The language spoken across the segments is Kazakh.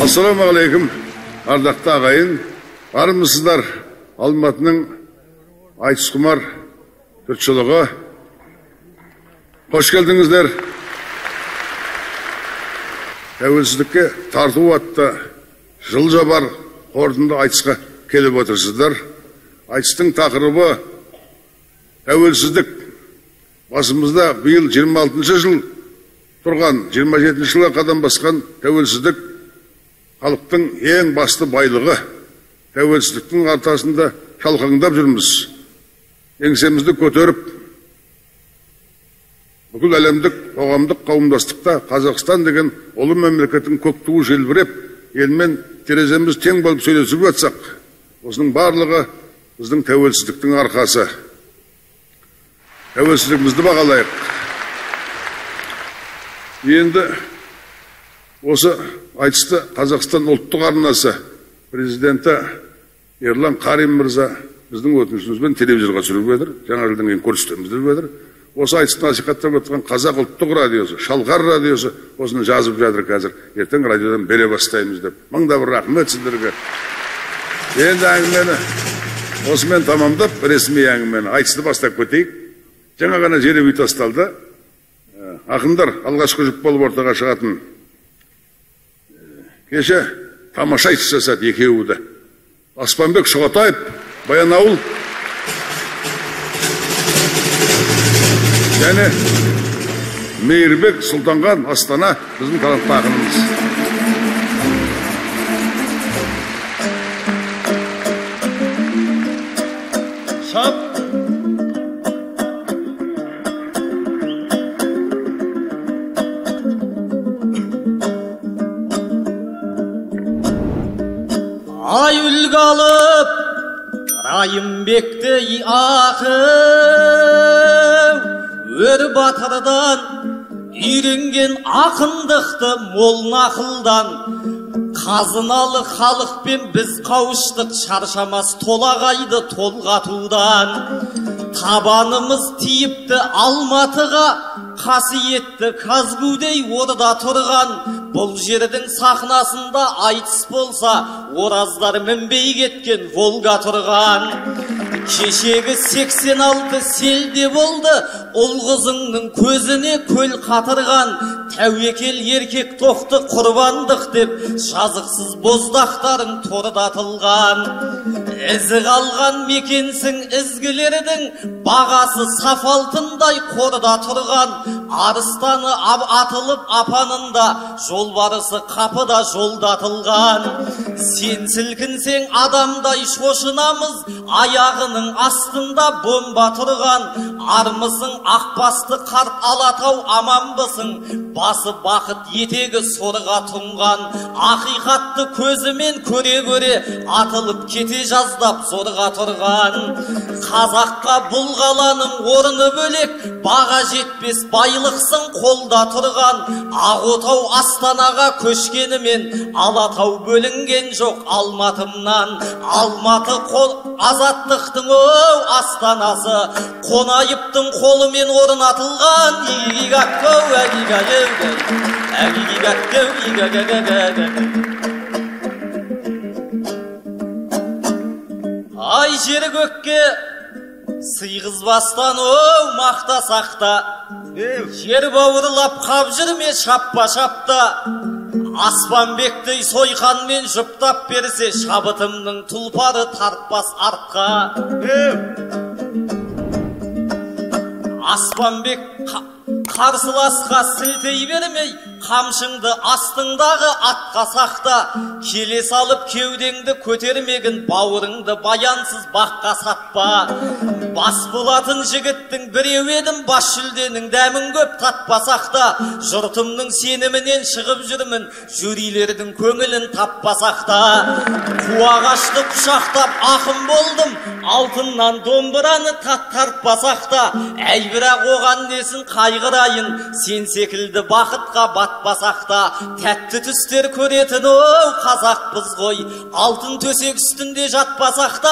Ассалаумағалейкум, ардақты ағайын. Армысыздар Алматының айтысқұмар жұртшылығы. Қош келдіңіздер. Тәуелсіздікке тарту атты жыл жабар қорытынды айтысқа келіп отырсыздар. Айтыстың тақырыбы тәуелсіздік. Басымызда биыл 26 жыл тұрған, 27 жылға қадам басқан тәуелсіздік халықтың ең басты байлығы. Тәуелсіздіктің артасында шалқаңдап жүрміз. Еңсемізді көтеріп, бүкіл әлемдік қоғамдық қауымдастықта Қазақстан деген ұлы мемлекеттің көк туы желбіреп, елмен тереземіз тең болып сөйлесіп жатсақ, осының барлығы біздің тәуелсіздіктің арқасы. Тәуелсіздігімізді бағалайық. Енді осы айтысты Қазақстан ұлттық арнасы президенті Ерлан Қарин мырза біздің өтінішімізбен телевизорға түсіріп жатыр. Жаңа жылдан кейін көрсетеміз деп жатыр. Осы айтысты насихаттап жатқан Қазақ ұлттық радиосы, Шалқар радиосы осыны жазып жатыр қазір. Ертең радиодан бере бастаймыз деп. Мыңда бір рахмет сіздерге. Енді әңгімені осымен тамамдап, ресми әңгімені айтысты бастап кетейік. Жаңа ғана жеребе тасталды. Ақындар алғашқы жұп болып ортаға шығатын. Кеше тамаша айтыс жасады екеуі де. Аспанбек Шұғатаев, Баянауыл және Мейірбек Сұлтанған Астана біздің талантты ақынымыз. Ай үлгі алып, Райымбекті ақы, өр батырдан үйренген ақындықты мол нақылдан, қазыналы халықпен біз қауыштық шаршамас толағайды толғатудан. Табанымыз тиіпті Алматыға, қасиетті Казгудей орда тұрған. Бұл жердің сахнасында айтыс болса, ораздар мінбей кеткен Волга тұрған. Кешегі 86 селде болды, ұл-қызыңның көзіне көл қатырған. Тәуекел еркек тоқты құрбандық деп, жазықсыз боздақтарың тордатылған. Ізі қалған мекенсің ізгілердің, бағасы саф алтындай қорда тұрған. Арыстаны атылып апанында, жолбарысы қапыда жолдатылған. Сен сілкінсең адамдай шошынамыз, аяғының астында бомба тұрған. Армысың ақбасты қарт Алатау аманбысың, басы бақыт етегі сорға тұнған. Ақиқатты көзімен көре-көре, атылып кете жаздап зорға тұрған. Қазаққа бұл қаланың орны бөлек, баға жетпес байлықсың қолда тұрған. Ағотау Астанаға көшкенімен, Алатау бөлінген жоқ Алматымнан. Алматы азаттықтың астанасы, Қонайыптың қолымен орнатылған. Ай жері көкке сыйғызбастан мақтасақта, жер бауырлап қап жүрме шаппа-шапта. Аспанбектей сойқанмен жұптап берсе, шабытымның тұлпары тартпас артқа. Аспанбек қарсыласқа сілтей бермей, қамшыңды астыңдағы атқа сақта. Келе салып кеудеңді көтермегін, бауырыңды баянсыз баққа сатпа. Бас болатын жігіттің біреу едім, бас жүлденің дәмін көп татпасақта. Жұртымның сенімінен шығып жүрмін, жюрилердің көңілін таппасақта. Қуағашты құшақтап ақын болдым, алтыннан домбыраны тартпасақта. Әй бірақ оған несін қайғырайын, сен секілді бақытқа батпасақта. Тәтті түстер көретін қазақпыз ғой, алтын төсек үстінде жатпасақта.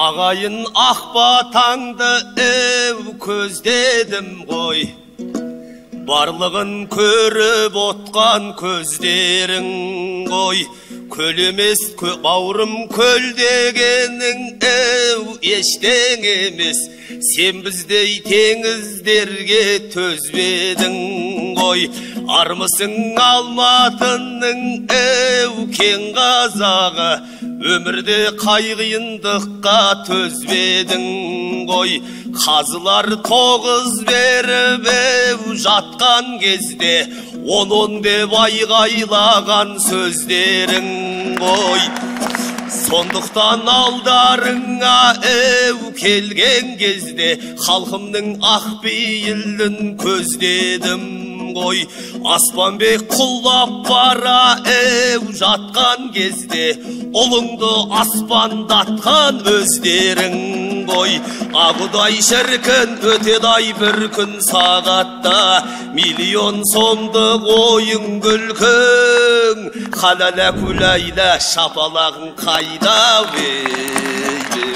Ағайын ақбатаңды көздедім ғой, барлығын көріп отқан көздерің ғой. Көл емес бауырым көл дегенің ештең емес, сен біздей теңіздерге төзбедің ғой. Армысың Алматының кең қазағы, өмірде қайғиындыққа төзбедің ғой. Қазылар тоғыз беріп жатқан кезде, он деп айғайлаған сөздерің ғой. Сондықтан алдарыңа келген кезде, халқымның ақ пейілін көздедім ғой. Аспанбек құлап бара жатқан кезде, ұлыңды аспандатқан өздерің ғой. Ағыдай шіркін өтеді-ай бір күн сағатта, миллион сомдық ойын күлкің, халала күләйлә шапалағың қайда вейді.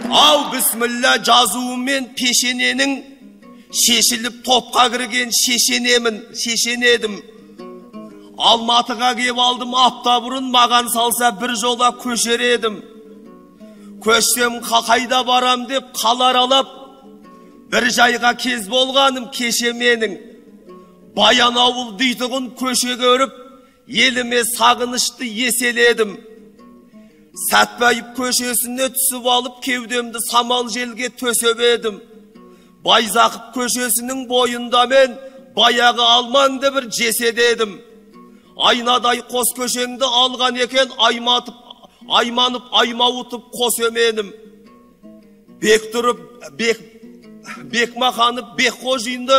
Ау бісміллә жазуымен пешененің шешіліп топқа кірген шешенедім. Алматыға кеп алдым апта бұрын, маған салса бір жола көшер едім. Көшсем қайда барам деп қалар алап, бір жайға кез болғаным кеше менің. Баянауыл дейтұғын көше көріп, еліме сағынышты еселедім. Сәтбаев көшесіне түсіп алып, кеудемді самал желге төсеп едім. Байзақып көшесінің бойында мен баяғы алмаңды бір жеседедім. Айнадай қос көшеңді алған екен, айманып аймауытып қос еменім. Бекмаханып Бекқожинді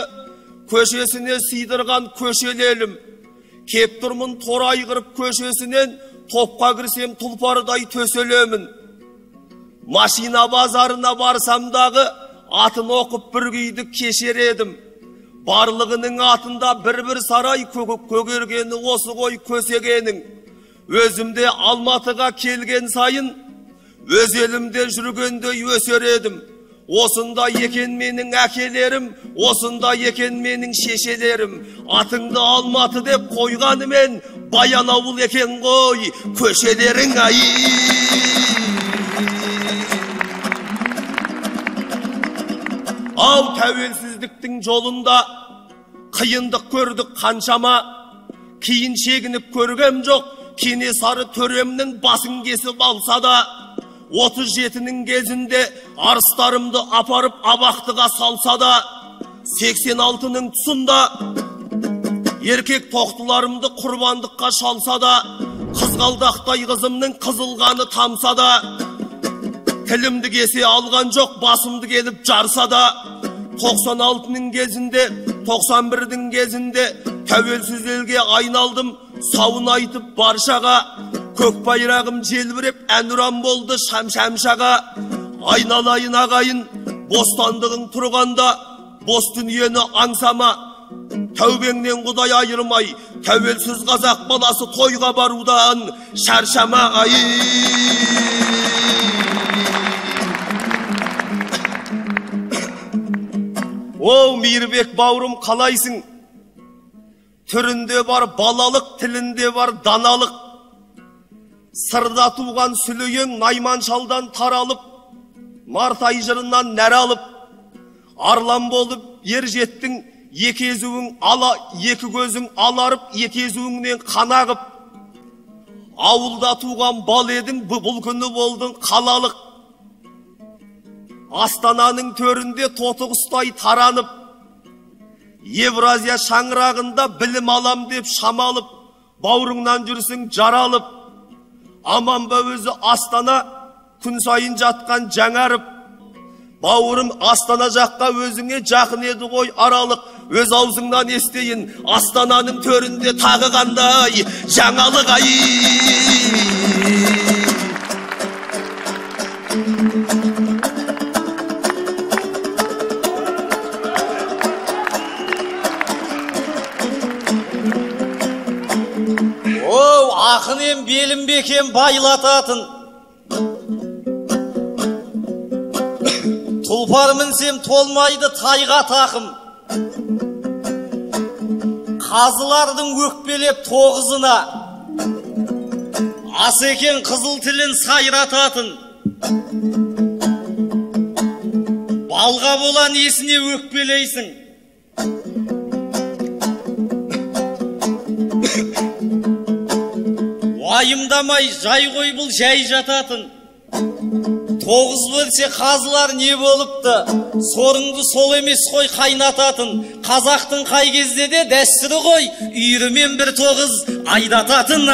көшесіне сыйдырған көшелелім. Кеп тұрмын торай қырып көшесінен, топқа кірсем тұлпардай төселемін. Машина базарына барсамдағы атын оқып бір күйді кешередім. Барлығының атында бір-бір сарай көгергені осы ғой көсегенің. Өзімде Алматыға келген сайын, өз елімде жүргендей өсер едім. Осында екен менің әкелерім, осында екен менің шешелерім. Атыңды Алматы деп қойғанымен, Баянауыл екен ғой көшелерің ай. Ау тәуелсіздіктің жолында қиындық көрдік қаншама, кейін шегініп көргем жоқ, Кенесары төремнің басын кесіп алса да, 37-нің кезінде арыстарымды апарып абақтыға салса да, 86-нің тұсында еркек тоқтыларымды құрбандыққа шалса да, қызғалдақтай қызымның қызылғаны тамса да, тілімді кесе алған жоқ, басымды келіп жарса да, 96-ның кезінде, 91-дің кезінде тәуелсіз елге айналдым, сауын айтып баршаға, көк байрағым желбіреп әнұран болды шамшаға. Айналайын ағайын, бостандығың тұрғанда, бос дүниені аңсама, тәубеңнен Құдай айырмай, тәуелсіз қазақ баласы тойға барудан шаршама Оу, Мейірбек бауырым, қалайсың? Түрінде бар балалық, тілінде бар даналық. Сырда туған сүлейің Найман шалдан таралып, Мартай жырынан нәр алып, арлан болып ер жеттің, екі көзің аларып, екі езуіңнен қан ағып. Ауылда туған бал едің, бұл күні болдың қалалық. Астананың төрінде тоты құстай таранып, Евразия шаңырағында білім алам деп шамалып, бауырыңнан жүрсің жаралып. Аман ба өзі Астана, күн сайын жатқан жаңарып. Бауырым, Астана жаққа өзіңе жақын еді ғой аралық. Өз аузыңнан естейін, Астананың төрінде тағы қандай жаңалық Ақынем белім бекем байлататын, тұлпар мінсем толмайды тайға тақым. Қазылардың өкпелеп тоғызына, Асекең қызыл тілін сайрататын. Балға болан есіне өкпелейсің. Айымдамай жай қой бұл жай жататын. Тоғыз бөлсе қазылар не болыпты? Сорыңды сол емес қой қайнататын. Қазақтың қай кезде де дәстүрі ғой, үйірімен бір тоғыз айдататын.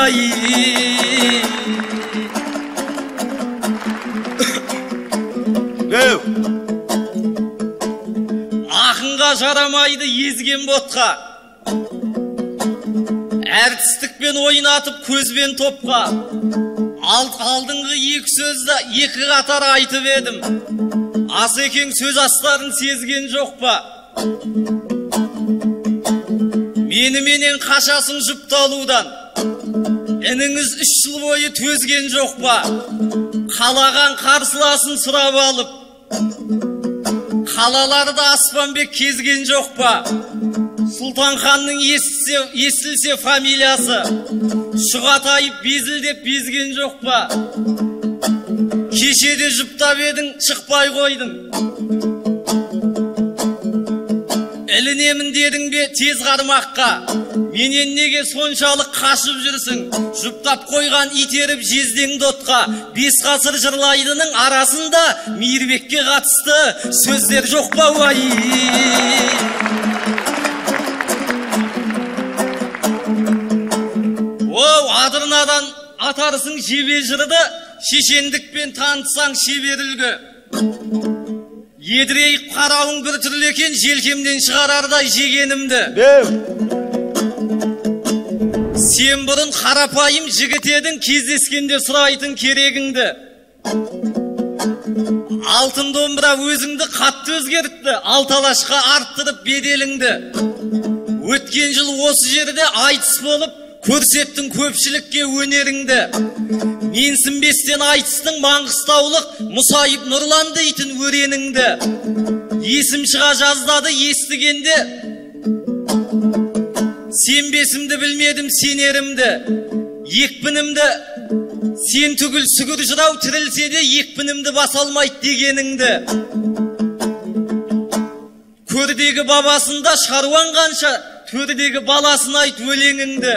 Ақынға жарамайды езген ботқа, әртістікпен ойнатып көзбен топқа. Алдыңғы екі сөзді екі қатар айтып едім. Асекең сөз астарын сезген жоқ па? Меніменен қашасын жұпталудан. Ініңіз 3 жыл бойы төзген жоқ па? Қалаған қарсыласын сұрап алып, қалаларды Аспанбек кезген жоқ па? Сұлтанханның естілсе фамилиясы, Шұғатайып безілдеп безген жоқ па? Кешеде жұптап едің, шықпай қойдың. Ілінемін дедің бе тез қармаққа? Менен неге соншалық қашып жүрсің? Жұптап қойған итеріп жезден дотқа. 5 ғасыр жырлайдының арасында Мейірбекке қатысты сөздер жоқ па? Оу, адырнадан атарысың жебе жырды, шешендікпен танытсаң шеберілгі. Едірейіп қарауың бір түрлі екен, желкемден шығарардай жегенімді. Сен бұрын қарапайым жігіт едің, кездескенде сұрайтын керегіңді. Алтын домбыра өзіңді қатты өзгертті, алталашқа арттырып беделіңді. Өткен жыл осы жерде айтыс болып, көрсеттің көпшілікке өнеріңді. Менсінбестен айтыстың Маңғыстаулық Мұсайып Нұрлан дейтін өреніңді. Есім шыға жаздады естігенде, сенбесімді білмедім сенерімді. Екпінімді сен түгіл сүгір жырау тірілсе де, екпінімді басалмайды дегеніңді. Көрдегі бабасында шаруан қанша, төрдегі баласын айт өлеңіңді.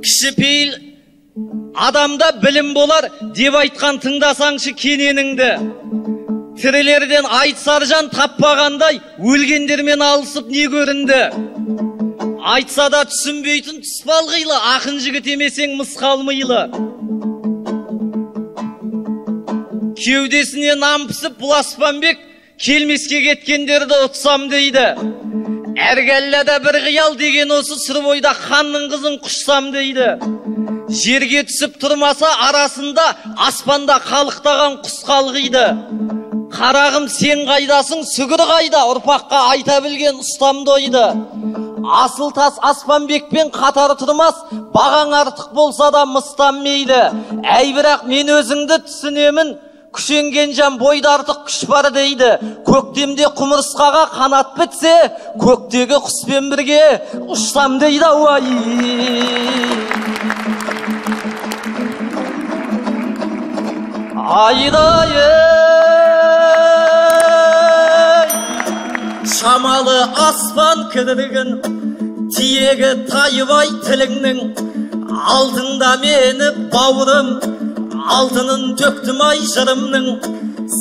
Кішіпейіл адамда білім болар деп айтқан тыңдасаңшы кененіңді. Тірілерден Айт Саржан таппағандай, өлгендермен алысып не көрінді? Айтса да түсінбейтін тұспалғилы, ақын жігіт емесең мысқалмайлы. Кеудесіне нам пісіп бұл Аспанбек келмеске кеткендерді ұтсам дейді. Әргәлләді бір қиял деген осы сыр бойда ханның қызын құшсам дейді. Жерге түсіп тұрмаса арасында аспанда қалықтаған құс қалғиды. Қарағым сен қайдасың, сүгір қайда, ұрпаққа айта білген ұстам дойды. Асыл тас Аспанбекпен қатар тұрмас, бағаң артық болса да мыстанмейді. Әй бірақ мен өзіңді түсінемін, күшенген жан бойда артық күш бар дейді. Көктемде құмырсқаға қанат бітсе, көктегі құспен бірге ұшсам дейді. Айдай шамалы аспан кідіргін, тиегі тайбай тіліңнің, алтында мені бауырым, алтынын төктім ай жырымның.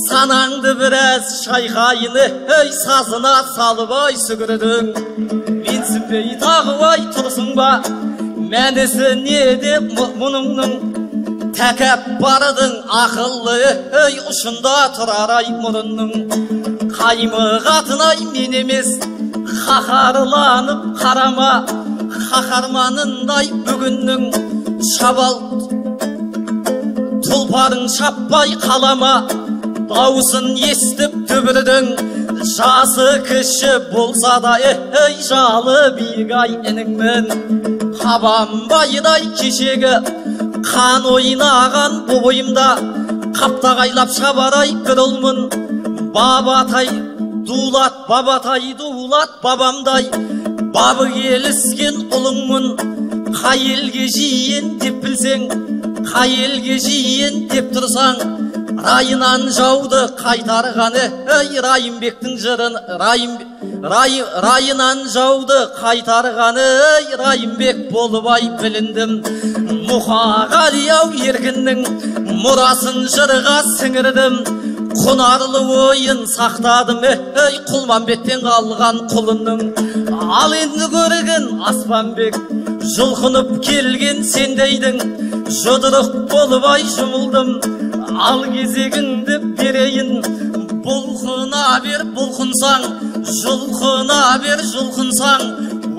Санаңды біраз шайқайыны, сазына салып ай сүгірдің. Менсінбей тағыбай тұрсың ба, мәнісі не деп мұныңның? Тәкәпбардың ақыллы, ұшында тұрар ай мұрынның. Қаймы қатынай мен емес, қақарланып қарама, қақарманындай бүгіннің. Шабал тұлпарың шаппай қалама, даусын естіп түбірдің. Жасы кіші болса да, жалы биік ай ініңмін. Қабанбайдай кешегі қан ойнаған бойымда, қаптағайлап шабарай бір ұлмын. Бабатай дулат, бабамдай, бабы келіскен ұлыңмын. Қай елге жиен деп білсең, қай елге жиен деп тұрсаң, райынан жауды қайтарғаны, Райымбектің жырын, райынан жауды қайтарғаны, Райымбек болып ай біліндім. Мұқағали-ау еркіннің мұрасын жырға сіңірдім. Құнарлы ойын сақтадым, Құлманбеттен қалған құлынның. Ал енді көрген Аспанбек, жұлқынып келген сендейдің. Жұдырық болып ай жұмылдым, ал кезегіңді берейін. Бұлқына бер бұлқынсаң, жұлқына бер жұлқынсаң,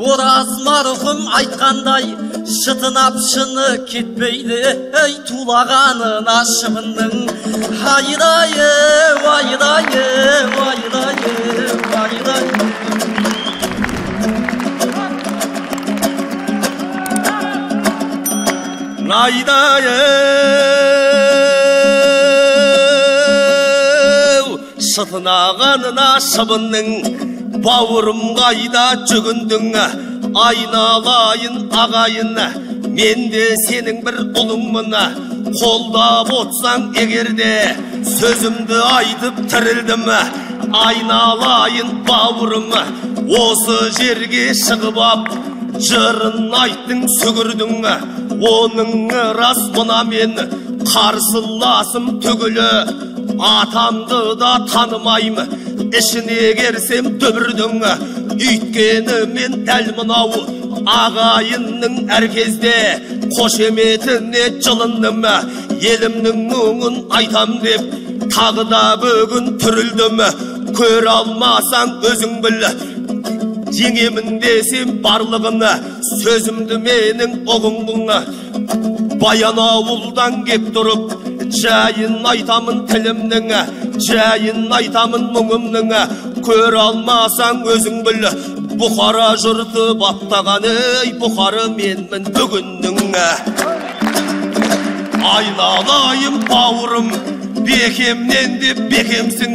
Ораз марқұм айтқандай, шытынап шыны кетпейді, тулағанына шыбынның. Айдайы, айдайы, айдайы, айдайы. Айдайы, шытынағанына шыбынның. Бауырым қайда жүгіндің, айналайын ағайын, мен де сенің бір ұлыңмын. Қолдап отсаң егерде, сөзімді айтып тірілдім. Айналайын бауырым, осы жерге шығып ап, жырын айттың сүгірдің. Оның рас мұна мен қарсыласым түгілі, атамды да танымайым. Ішіне керсем дүбірдің, үйткені мен дәл мұнау ағайынның әр кезде қошеметіне жылындым. Елімнің мұңын айтам деп тағы да бүгін түрілдім. Көр алмасаң өзің біл, жеңемін десем барлығын, сөзімді менің ұғыңбың. Баянауылдан кеп тұрып, жайын айтамын тілімнің, жайын айтамын мұңымның. Көр алмасаң өзің біл, Бұқара жұрты баптаған, Бұқары менмін бүгіннің. Айналайым бауырым, бекемнен де бекемсің.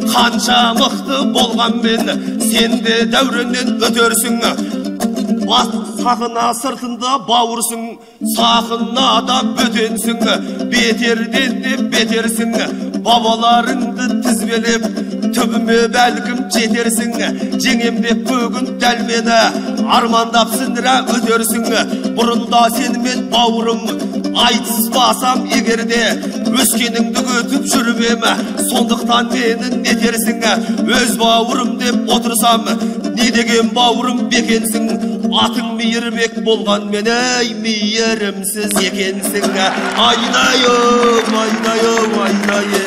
Қанша мықты болған мен, сен де дәуреннен өтерсің. Сақына сыртында бауырсың, сақына да бөтенсің. Бетерден де бетерсің, бабаларыңды тізбелеп, түбіме бәлкім жетерсің. Жеңем деп бүгін дәл мені армандап сіндіра өтерсің. Бұрында сенімен бауырым айтыспасам егерде өскеніңді көтіп жүрмеме, сондықтан менің нетерсің, өз бауырым деп отырсам, не деген бауырым бекенсің, атың мейірбек болған мен, ей мейірімсіз екенсің. Айдайым, айдайым, айдайым.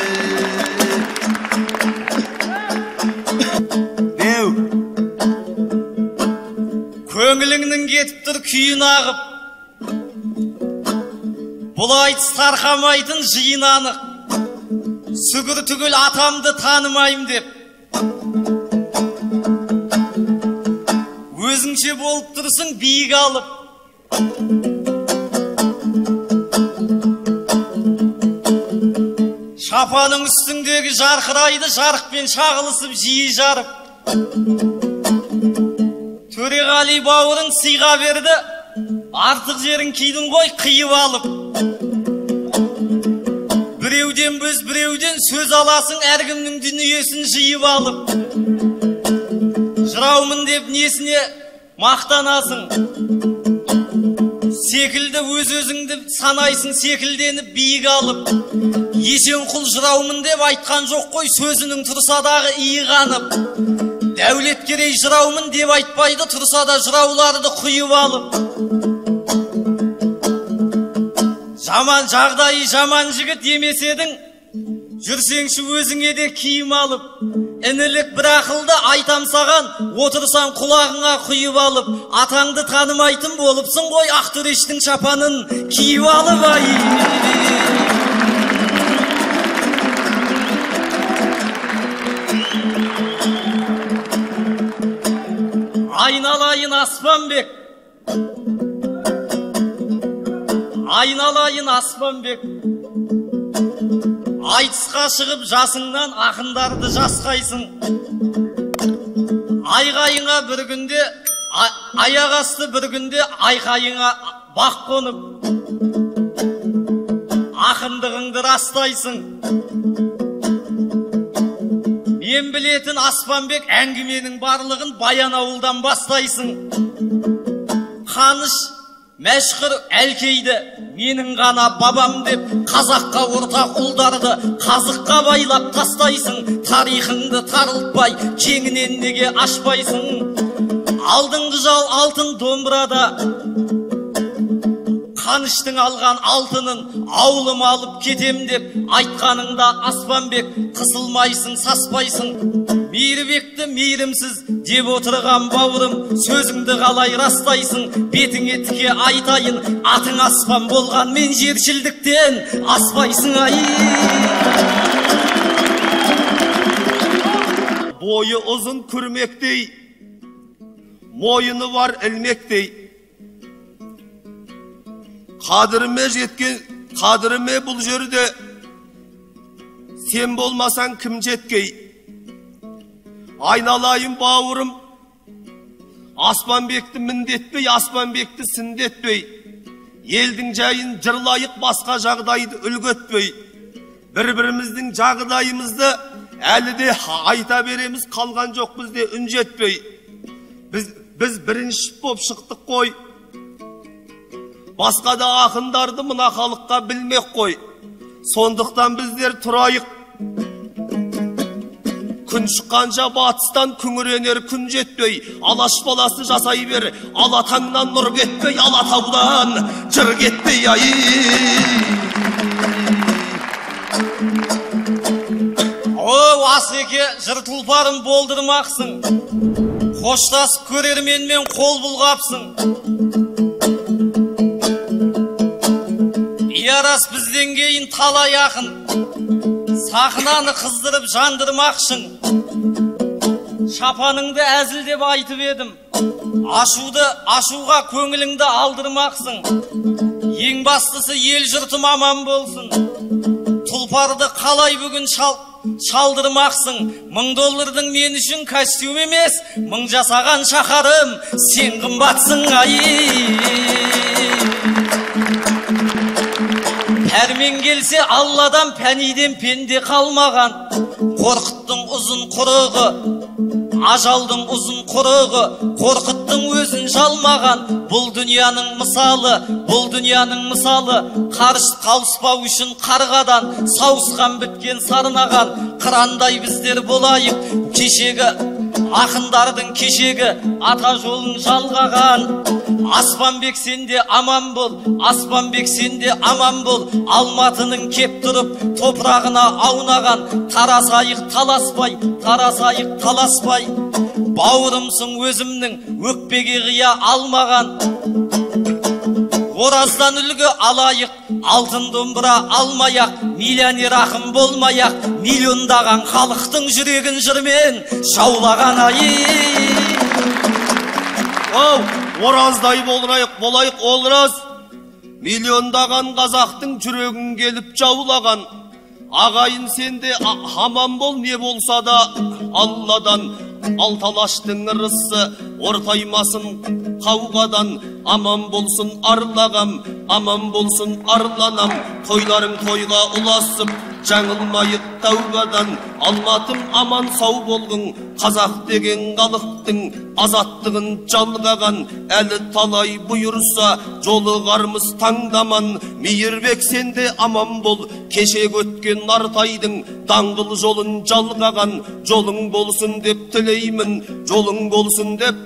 Деу, көңіліңнің кетіп тұр күйін ағып, бұл айтыс тарқамайтын жиын анық, сүгір түгіл атамды танымайым деп. Өзіңше болып тұрсың биік алып, шапаның үстіңдегі жарқырайды жарықпен шағылысып жиі жарып. Төреғали бауырың сыйға берді, артық жерін кидің ғой қиып алып. Біреуден біз біреуден сөз аласың, әркімнің дүниесін жиып алып. Жыраумын деп несіне мақтанасың, секілді өз-өзіңді санайсың, секілденіп биік алып. Есенқұл жыраумын деп айтқан жоқ қой, сөзінің тұрсадағы иығанып. Дәулеткерей жыраумын деп айтпайды, тұрса да жырауларды құйып алып. Жаман жағдайы жаман жігіт емес едің, жүрсеңші өзіңе де киім алып. Інілік бір ақылды айтам саған, отырсаң құлағыңа құйып алып. Атаңды танымайтын болыпсың ғой, Ақтөрештің шапанын киіп алып. Айналайын Аспанбек, айналайын Аспанбек, айтысқа шығып жасыңнан ақындарды жасқайсың. Айғайыңа бір күнде, аяқ асты бір күнде айқайыңа бақ қонып, ақындығыңды растайсың. Мен білетін Аспанбек әңгіменің барлығын Баянауылдан бастайсың. Қаныш мәшһүр әлкейді менің ғана бабам деп, қазаққа ортақ ұлдарды қазыққа байлап тастайсың. Тарихыңды тарылтпай кеңінен неге ашпайсың? Алдыңғы жал алтын домбырада, Қаныштың алған алтынын аулым алып кетем деп айтқаныңда Аспанбек қысылмайсың, саспайсың. Мейірбекті мейірімсіз деп отырған бауырым, сөзіңді қалай растайсың? Бетіңе тіке айтайын, атың Аспан болған, мен жершілдіктен аспайсың. бойы ұзын күрмектей, мойыны бар ілмектей, қадіріме жеткен, қадіріме бұл жерде сен болмасаң кім жеткей? Айналайын бауырым, Аспанбекті міндетпей, Аспанбекті сіндетпей, елдің жайын жырлайық, басқа жағдайды үлгетпей. Бір-біріміздің жағдайымызды әлі де айта береміз, қалған жоқ бізде үн жетпей. Біз бірінші боп шықтық қой, басқа да ақындарды мына халыққа білмек қой. Сондықтан біздер тұрайық, күн шыққанша батыстан күңіренер күн жетпей, алаш баласы жасай бер, алатаңнан нұр кетпей, алатаудан жыр кетпей. Оу, Асеке, жыр тұлпарым болдырмақсың, қоштасып көрерменмен қол бұлғапсың. Ярас бізден кейін талай ақын, сахнаны қыздырып жандырмақшың. Шапаныңды әзіл деп айтып едім, ашуға көңіліңді алдырмақсың. Ең бастысы ел жұртым аман болсын, тұлпарды қалай бүгін шалдырмақсың. $1000 мен үшін костюм емес, 1000 жасаған шаһарым, сен қымбатсың. Пәрмен келсе Алладан, пәниден пенде қалмаған. Қорқыттың ұзын құрығы ажалдың ұзын құрығы, қорқыттың өзін жалмаған. Бұл дүнияның мысалы, қарыс қалыспау үшін қарғадан, сауысқан біткен сарнаған. Қырандай біздер болайық, кешегі ақындардың кешегі ата жолын жалғаған. Аспанбек сенде аман бол, Аспанбек сенде аман бол. Алматының кеп тұрып топырағына аунаған. Тарасайық таласпай, бауырымсың өзімнің, өкпеге қия алмаған. Ораздан үлгі алайық, алтын домбыра алмайық, миллионер ақын болмайық, миллиондаған халықтың жүрегін жырмен жаулаған Ораздай болайық ол рас. Миллиондаған қазақтың жүрегін келіп жаулаған. Ағайын сенде аман бол, не болса да Алладан. Алталаштың ырысы ортаймасын қауғадан. Аман болсын арлағам, аман болсын арланам. Тойларың тойға ұласып, жаңылмайық тәубадан. Алматым аман сау болғың, қазақ деген халықтың азаттығын жалғаған. Әлі талай бұйырса жолығармыз таңдаман. Мейірбек сенде аман бол, кешек өткен Нартайдың даңғыл жолын жалғаған. Жолың болсын деп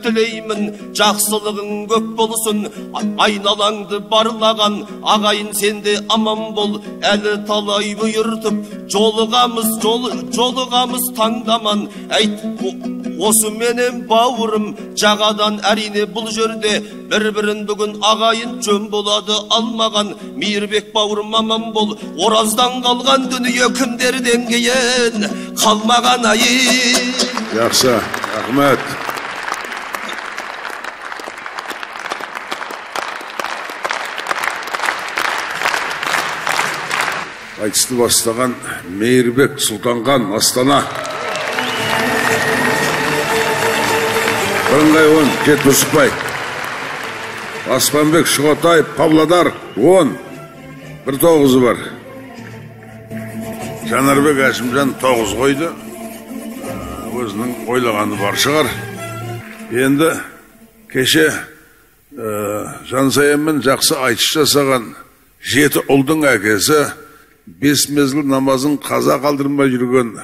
тілеймін, жақсылығың көп болсын, айналаңды барлаған. Ағайын сенде аман бол, әлі талай бұйыртып жолығамыз таңдаман. Әйт, осы менен бауырым жағадан, әрине бұл жерде бір-бірін бүгін ағайын жөн болады алмаған. Мейірбек бауырым аман бол, ораздан қалған дүние кімдерден кейін қалмаған Жақсы, рахмет. Айтысты бастаған Мейірбек Сұлтанған, Астана. Бірыңғай 10, Жетбүсіпбай. Аспанбек Шұғатаев, Павлодар 10, 1-9 бар. Жанарбек Әшімжан 9 қойды. Өзінің ойлағаны бар шығар. Енді кеше Жансаямен жақсы айтыс жасаған 7 ұлдың әкесі 5 мезгіл намазын қаза қалдырмай жүрген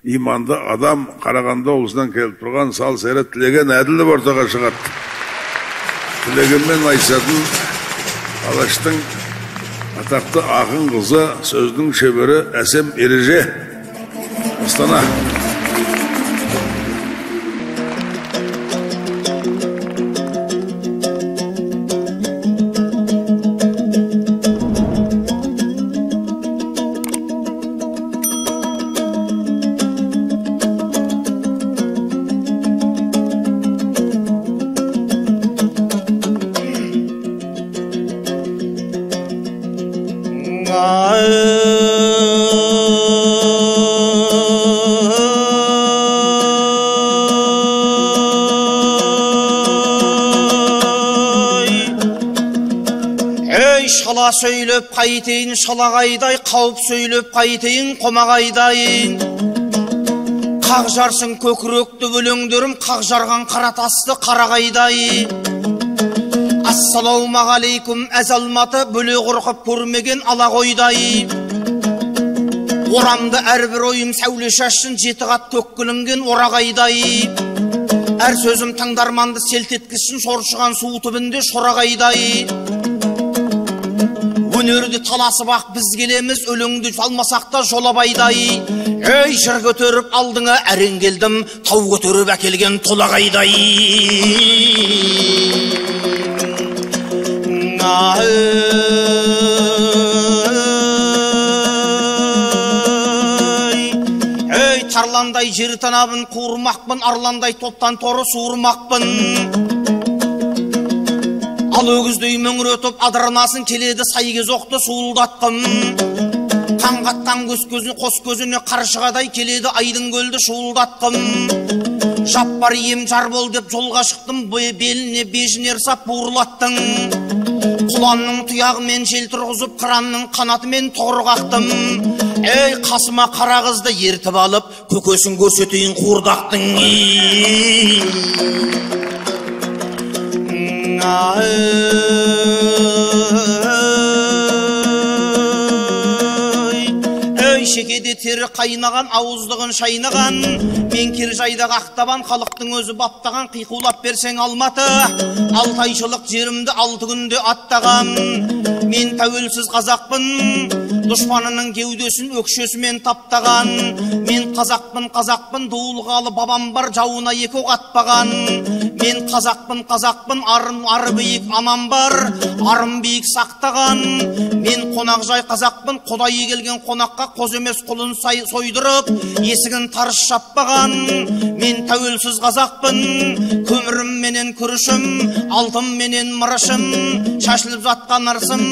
иманды адам Қарағанды облысынан келіп тұрған Сал Сайрат Тілеген Әділов ортаға шығады. Тілегенмен айтысатын Алаштың атақты ақын қызы, сөздің шебері Әсем Ереже, Астана. Шала сөйлеп қайтейін шалағайдай, қауып сөйлеп қайтейін қомағайдай. Қақ жарсың көкіректі өлеңдерім, қақ жарған қаратасты қарағайдай. Ассалаумағалейкум әзалматы, бөле құрқып көрмеген алағойдай. Орамды әрбір ойым сәуле шашын, жеті қат төккілінген орағайдай. Әр сөзім тыңдарманды селт еткізсін, шоршыған су түбінде шорағайдай. Өнерді таласып ақ біз келеміз, өлеңді салмасақ та жолабайдай. Ей, жыр көтеріп алдыңа әрең келдім, тау көтеріп әкелген толағайдай. Ей, тарландай жер танабын қуырмақпын, арландай топтан торы суырмақпын. Ал өгіздей мөңіретіп адырнасын, келеді сайгез оқты суылдатқым. Қанғаттан қос көзіне қаршығадай, келеді айдың көлді шуылдатқым. Жаппар ем жар бол деп жолға шықтым, беліне бежінер сап буырлаттың. Құланның тұяғымен жел тұрғызып, қыранның қанатымен тұғыр қақтым. Ей, қасыма қара қызды ертіп алып, көкесін көрсетейін қуырдақтың. Шекеде тері қайнаған, ауыздығын шайнаған, мен кер жайда қақтабан, халықтың өзі баптаған, қиқулап берсең Алматы, 6 айшылық жерімді 6 күнде аттаған. Мен тәуелсіз қазақпын, дұшпанының кеудесін өкшесімен таптаған. Мен қазақпын, дуылғалы бабам бар, жауына 2 оқ атпаған. Мен қазақпын, ары биік анам бар, арым биік сақтаған. Мен қонақжай қазақпын, құдайы келген қонаққа қоз емес құлын сойдырып, есігін тарс шаппаған. Мен тәуелсіз қазақпын, көмірім менен күрішім, алтын менен мырышым, шашылып жатқан ырсым,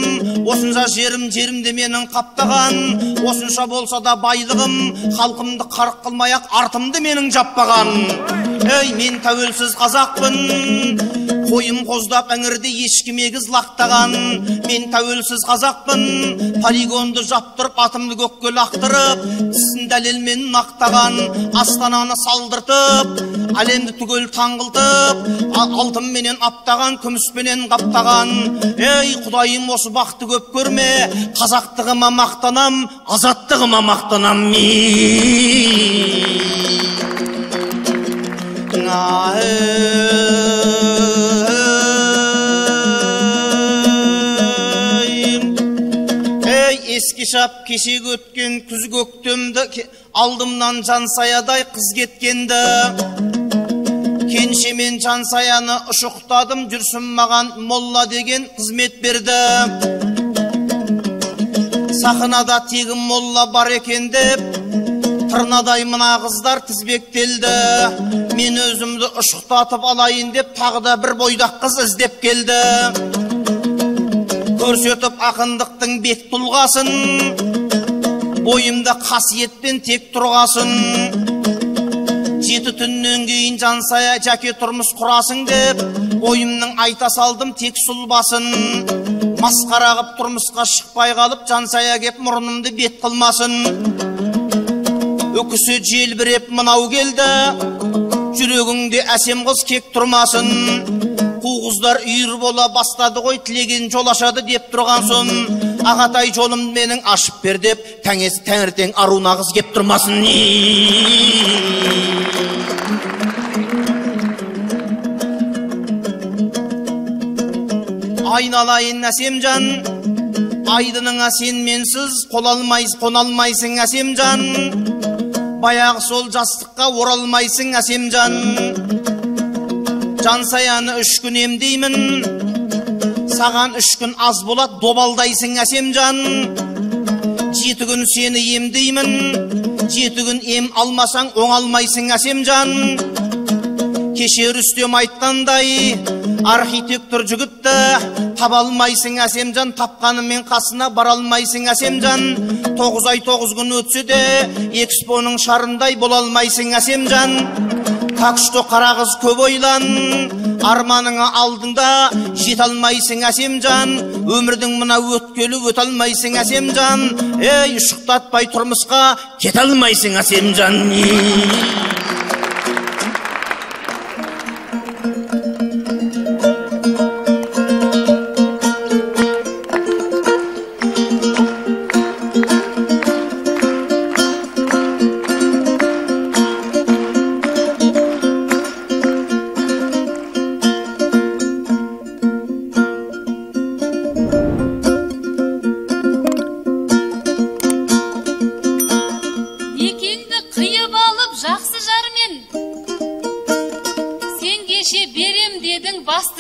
осынша жерімде менің қаптаған. Осынша болса да байлығым, халқымды қарық қылмай-ақ артымды менің жаппаған. Ей, мен тәуелсіз қазақпын, қойым қоздап әңірде ешкім егіз лақтаған. Мен тәуелсіз қазақпын, полигонды жаптырып, атымды көкке лақтырып, тісін дәлелмен нақтаған. Астананы салдыртып, әлемді түгел таңғылтып, алтын менен аптаған, күміспенен қаптаған. Ей, құдайым, осы бақты көп көрме, қазақтығыма мақтанам, азаттығыма мақтанам. Ей, еске шап кешек өткен күз көктемді, алдымнан жансаядай қыз кеткенді. Кеншемен жансаяны ұшықтадым, жүрсім маған молла деген қызмет берді. Сахнада тегін молла бар екен деп, тырнадай мына қыздар тізбектелді. Мен өзімді ұшықтатып алайын деп, тағы да бір бойдақ қыз іздеп келді. Көрсетіп ақындықтың бет тұлғасын, бойымда қасиетпен тек тұрғасын. 7 түннен кейін жансая жәке тұрмыс құрасың деп, ойымның айта салдым тек сұлбасын. Масқара қып тұрмысқа шықпай қалып, жансая кеп мұрнымды бет қылмасын. Өкісі желбіреп мынау келді, жүрегіңде әсем қыз кек тұрмасын. Қуғыздар үйір бола бастады ғой, тілеген жол ашады деп тұрған соң. Ағатай жолым менің ашып бер деп, тәңертең аруна қыз кеп тұрмасын. Айналайын әсемжан, айдыныңа сен менсіз қоналмайсың әсемжан. Баяғы сол жастыққа оралмайсың әсемжан. Жансаяны 3 күн емдеймін, саған 3 күн аз болады, добалдайсың әсемжан. 7 күн сені емдеймін, 7 күн ем алмасаң оңалмайсың әсемжан. Кеше Рүстем айтқандай, архитектор жігітті таба алмайсың әсемжан. Тапқанымен қасына баралмайсың әсемжан. 9 ай 9 күн өтсе де, экспоның шарындай бола алмайсың әсемжан. Так что қара қыз көп ойлан, арманыңа алдыңда жете алмайсың әсемжан. Өмірдің мына өткелі өте алмайсың әсемжан. Ей, ұшықтатпай тұрмысқа кете алмайсың әсемжан.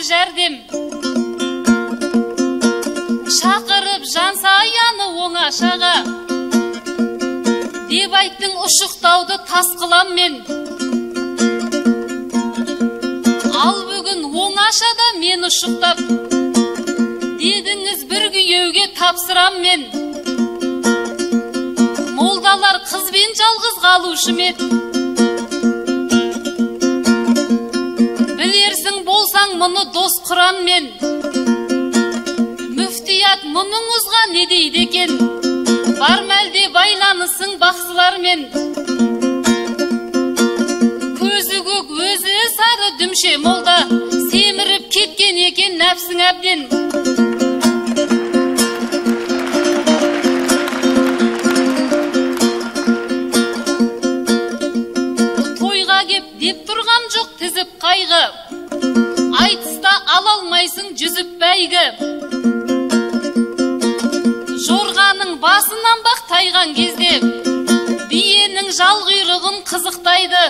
жәрдем шақырып жансаяны оңашаға деп айттың ұшықтауды тас қылам мен. Ал бүгін оңашада мен ұшықтап дедіңіз бір күйеуге тапсырам мен. Молдалар қызбен жалғыз қалушы мед. Білерсің болсаң мұны дос құрам мен. ұят мұныңызға не дейді екен? Бар мәлде байланысың бақсылармен. Көзі көк өзі сары дүмше молда, семіріп кеткен екен нәпсің әбден. Тойға кеп деп тұрған жоқ тізіп қайғы, айтыста ала алмайсың жүзіп бәйгі. Жорғаның басынан бақ тайған кезде, биенің жал құйрығын қызықтайды.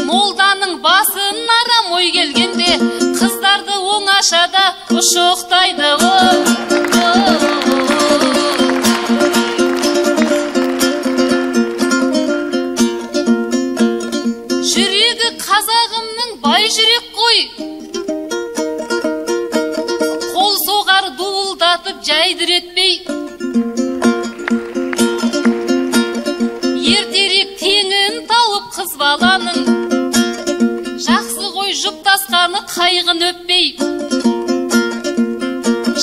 Молданың басын арам ой келгенде, қыздарды оңашада ұшықтайды. Жүрегі қазағымның бай жүрек қой, қол соғар дуылдатып жайдыр етпей. Ертерек теңін тауып қыз баланың, жақсы ғой жұптасқаны қайғын өппей.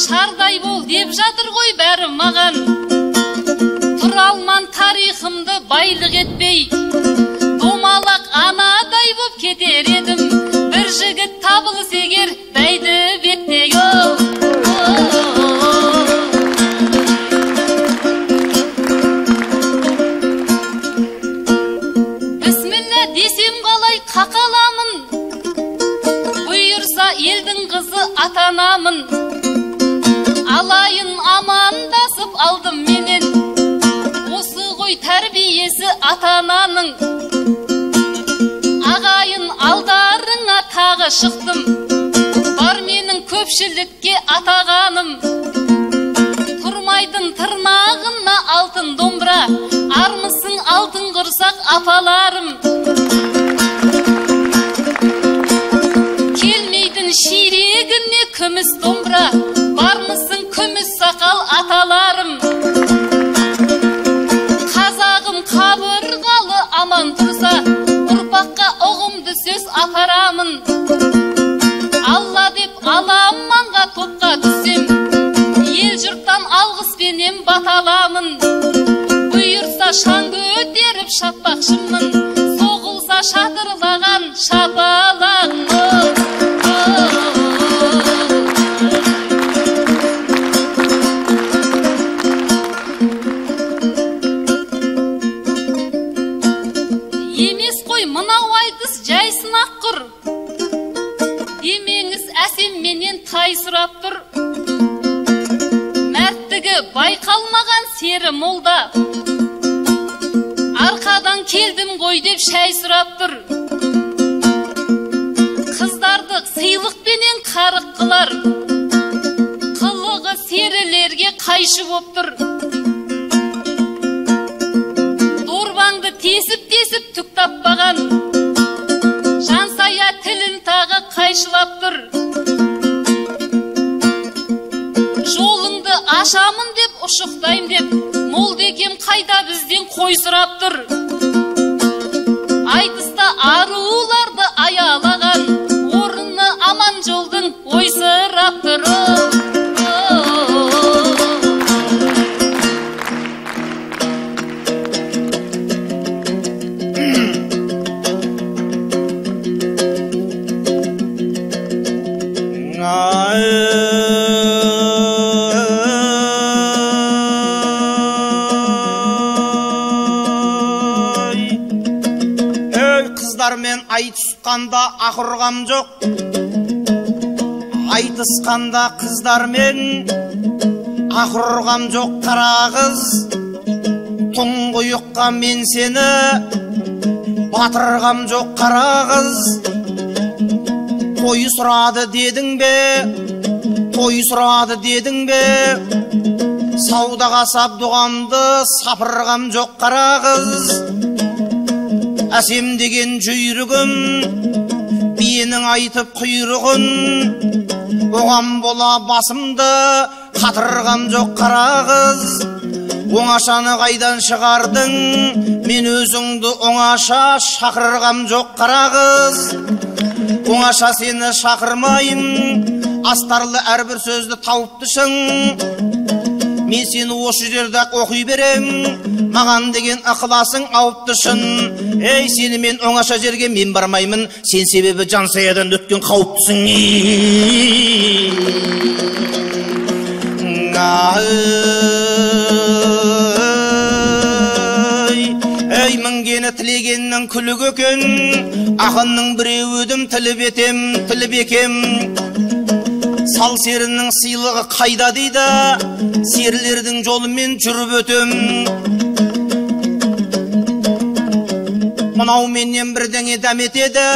Шардай бол деп жатыр ғой бәрі маған, тұра алман тарихымды байлық етпей. Домалақ анадай боп кетер едім, бір жігіт табылыс егер бәйді беттей. Бісміллә десем қалай қақаламын, бұйырса елдің қызы атанамын. Алайын амандасып алдым менен, осы ғой тәрбиесі атананың. Ағайын алдарыңа тағы шықтым, бар менің көпшілікке атағаным. Тұрмайтын тырнағына алтын домбыра, армысың алтын құрсақ апаларым. Келмейтін ширегіне күміс домбыра, бармысың күміс сақал аталарым. Қазағым қабырғалы аман тұрса, ұрпаққа ұғымды сөз апарамын. Алла деп аламанға топқа түссем, ел жұрттан алғыспенен баталамын. Бұйырса шаңғы өтеріп шаппақшымын, соғылса шатырлаған шапалағым. Емес қой мынау айтыс жай сынақ құр, демеңіз әсем менен тай сұрап тұр. Мәрттігі байқалмаған сері молда, арқадан келдім ғой деп шәй сұрап тұр. Қыздарды сыйлықпенен қарық қылар, қылығы серілерге қайшы боп тұр. Дорбаңды тесіп-тесіп түк таппаған, жансая тілін тағы қайшылап тұр. Жолыңды ашамын деп, ұшықтайым деп, молдекем қайда бізден қой сұрап тұр. Айтыста аруларды аялаған, орны аман жолдың ой сұрап тұр. Қыздармен айтысқанда ақырғам жоқ, айтысқанда қыздармен ақырғам жоқ қара қыз. Тұңғиыққа мен сені батырғам жоқ қара қыз. Той сұрады дедің бе, той сұрады дедің бе, саудаға сабдуғамды сапырғам жоқ қара қыз. Әсем деген жүйрігім, биенің айтып құйрығын, оған бола басымды қатырғам жоқ қара қыз. Оңашаны қайдан шығардың, мен өзіңді оңаша шақырғам жоқ қара қыз. Оңаша сені шақырмайым, астарлы әрбір сөзді тауыптышың. Мен сені осы жерде оқи берем, маған деген ықыласың ауыптышын. Ей, сені мен оңаша жерге мен бармаймын, сен себебі Жансаядан өткен қауыптысың. Ей, мінгені тілегеннің күлік екен, ақынның біреу өдім тіліп етем, тіліп екем. Сал серінің сыйлығы қайда дейді, серлердің жолымен жүріп өтем. Мынау менен бірдеңе дәметеді,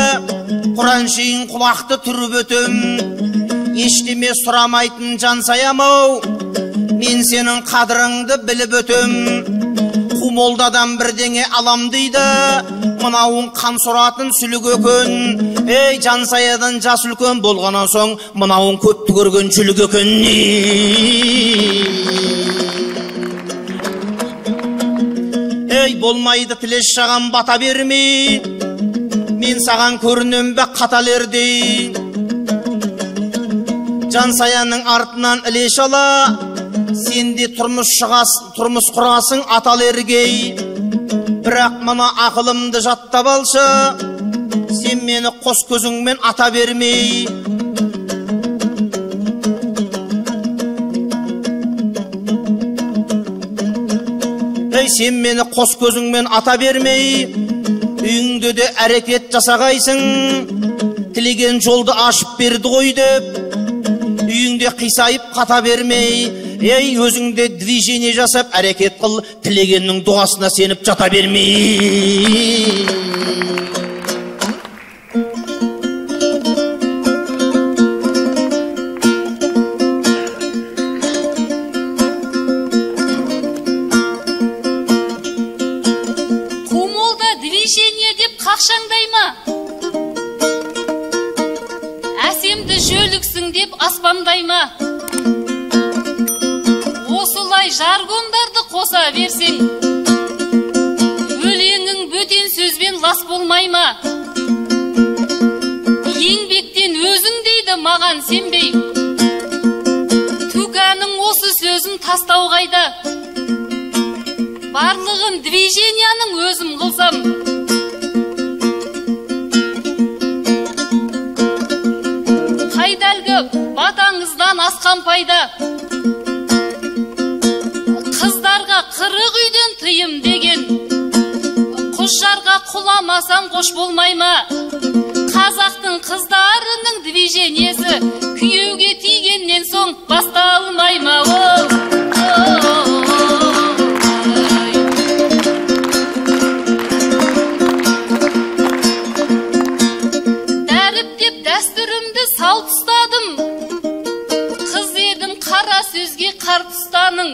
Құран шейін құлақты түріп өтем. Ештеме сұрамайтын Жансаям-ау, мен сенің қадіріңді біліп өтем. Құмолдадан бірдеңе алам дейді, мынауың қан сұратын сүлік өкен. Ей, Жансаядан жас үлкен болғанан соң, мынауың көпті көрген жүлік өкен. Ей, болмайды тілеш шаған бата бермей, мен саған көрінем бе қаталердей. Жансаяның артынан ілеш ала, сенде тұрмыс құрасың атал ергей. Бірақ мына ақылымды жаттап алшы, сен мені қос көзіңмен ата бермей. Ей, сен мені қос көзіңмен ата бермей, үйіңде де әрекет жасағайсың. Тілеген жолды ашып берді ғой деп, үйіңде қисайып қата бермей. Ей, өзіңде движение жасап әрекет қыл, тілегеннің дұғасына сеніп жата бермей. Құмолда движение деп қақшаңдай ма? Әсемді жөліксің деп аспандай ма? Осылай жаргондарды қоса берсең, өлеңің бөтен сөзбен лас болмай ма? Еңбектен өзің дейді маған сенбей, Түкәнің осы сөзін тастау қайда? Барлығын движенияның өзім қылсам, қайдалғы батаңыздан асқан пайда? Қыздарға қырық үйден тыйым деген, құшарға құламасам қош болмай ма? Қазақтың қыздарының движениесі күйеуге тигеннен соң басталмай ма? Дәріптеп дәстүрімді сал тұстадым, қыз едім қара сөзге қарт ұстаның.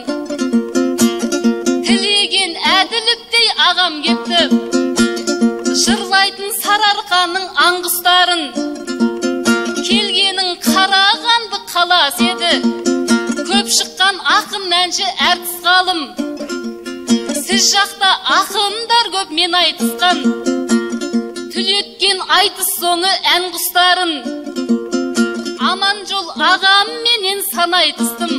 Тілеген әділіптей ағам кетті, жырлайтын сарыарқаның аңғыстарын. Келгенің қарағанды қалас еді, көп шыққан ақын әнші әртіс ғалым. Сіз жақта ақындар көп мен айтысқан, түлеткен айтыс соңы ән құстарын. Аман жол ағам менен сан айтыстым,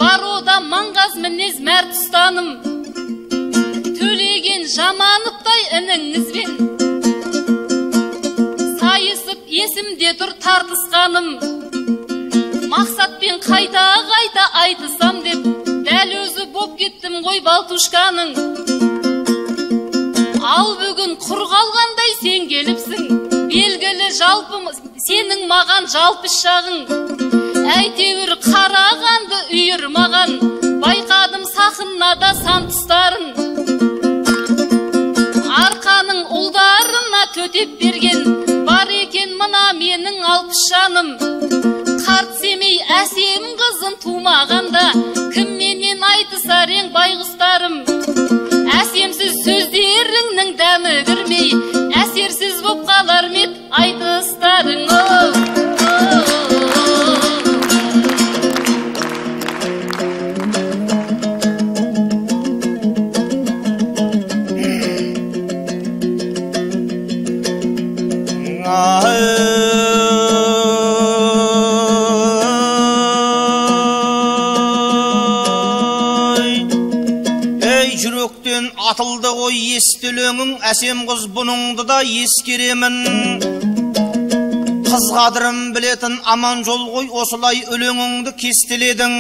бар ода маңғаз мінез мәрт ұстаным. Төлеген Жамановтай ініңізбен сайысып есімде тұр тартысқаным. Мақсатпен қайта-қайта айтысам деп, дәл өзі боп кеттім ғой Балтушканың. Ал бүгін құр қалғандай сен келіпсің, белгілі жалпымыз сенің маған жалпы шағың. Әйтеуір қарағанды үйір маған, байқадым сақынада сан тұстарын. Арқаның ұлдарына төтеп берген, бар екен мына менің алпыс жаным. Қарт семей әсем қызын тумағанда, кімменен айтысар ең байғұстарым. Әсемсіз сөздеріңнің дәмі кірмей, әсерсіз боп қалар мет айтыстарың. Атылды ғой есті өлеңің, әсем қыз бұныңды да ескеремін. Қыз қадірін білетін аман жол ғой, осылай өлеңіңді кестеледің.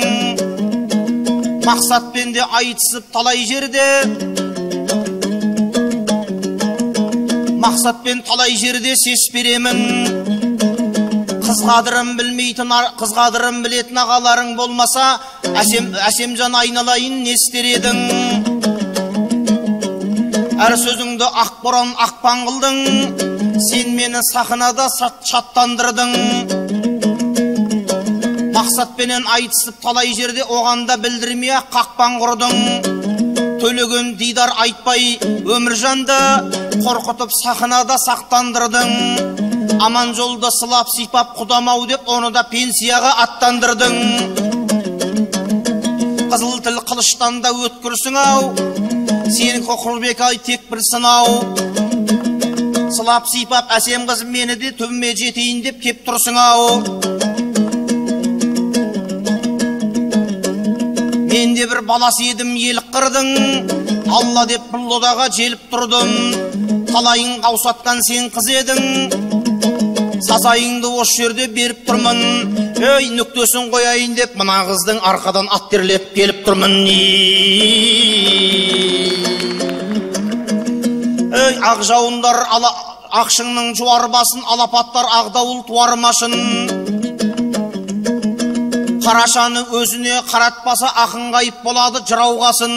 Мақсатпен де айтысып талай жерде, мақсатпен талай жерде сес беремін. Қыз қадірін білетін ағаларың болмаса, әсемжан айналайын не істер едің? Әр сөзіңді ақборан ақпан қылдың, сен мені сахнада шаттандырдың. Мақсатпенен айтысып талай жерде, оғанда білдірмей қақпан құрдың. Төлеген дидар айтпай өміржанды қорқытып сахнада сақтандырдың. Аман жолды сылап сипап құдамау деп, оны да пенсияға аттандырдың. Қызыл тіл қылыштан да өткірсің ау, сенің құқырбек ай тек бір сынау. Сылап сипап әсем қыз мені де түбіме жетейін деп кеп тұрсың ау. Мен де бір баласы едім, елік қырдың, Алла деп бұл одаға желіп тұрдым. Талайын қаусатқан сен қыз едің, сазайыңды осы жерде беріп тұрмын. Өй, нүктесін қояйын деп, мына қыздың арқадан аттерлеп келіп тұрмын. Өй, ақ жауындар ақшыңның жуар басын, алапаттар ағдауыл туармашын. Қарашаны өзіне қаратпаса, ақын ғайып болады жырауғасын.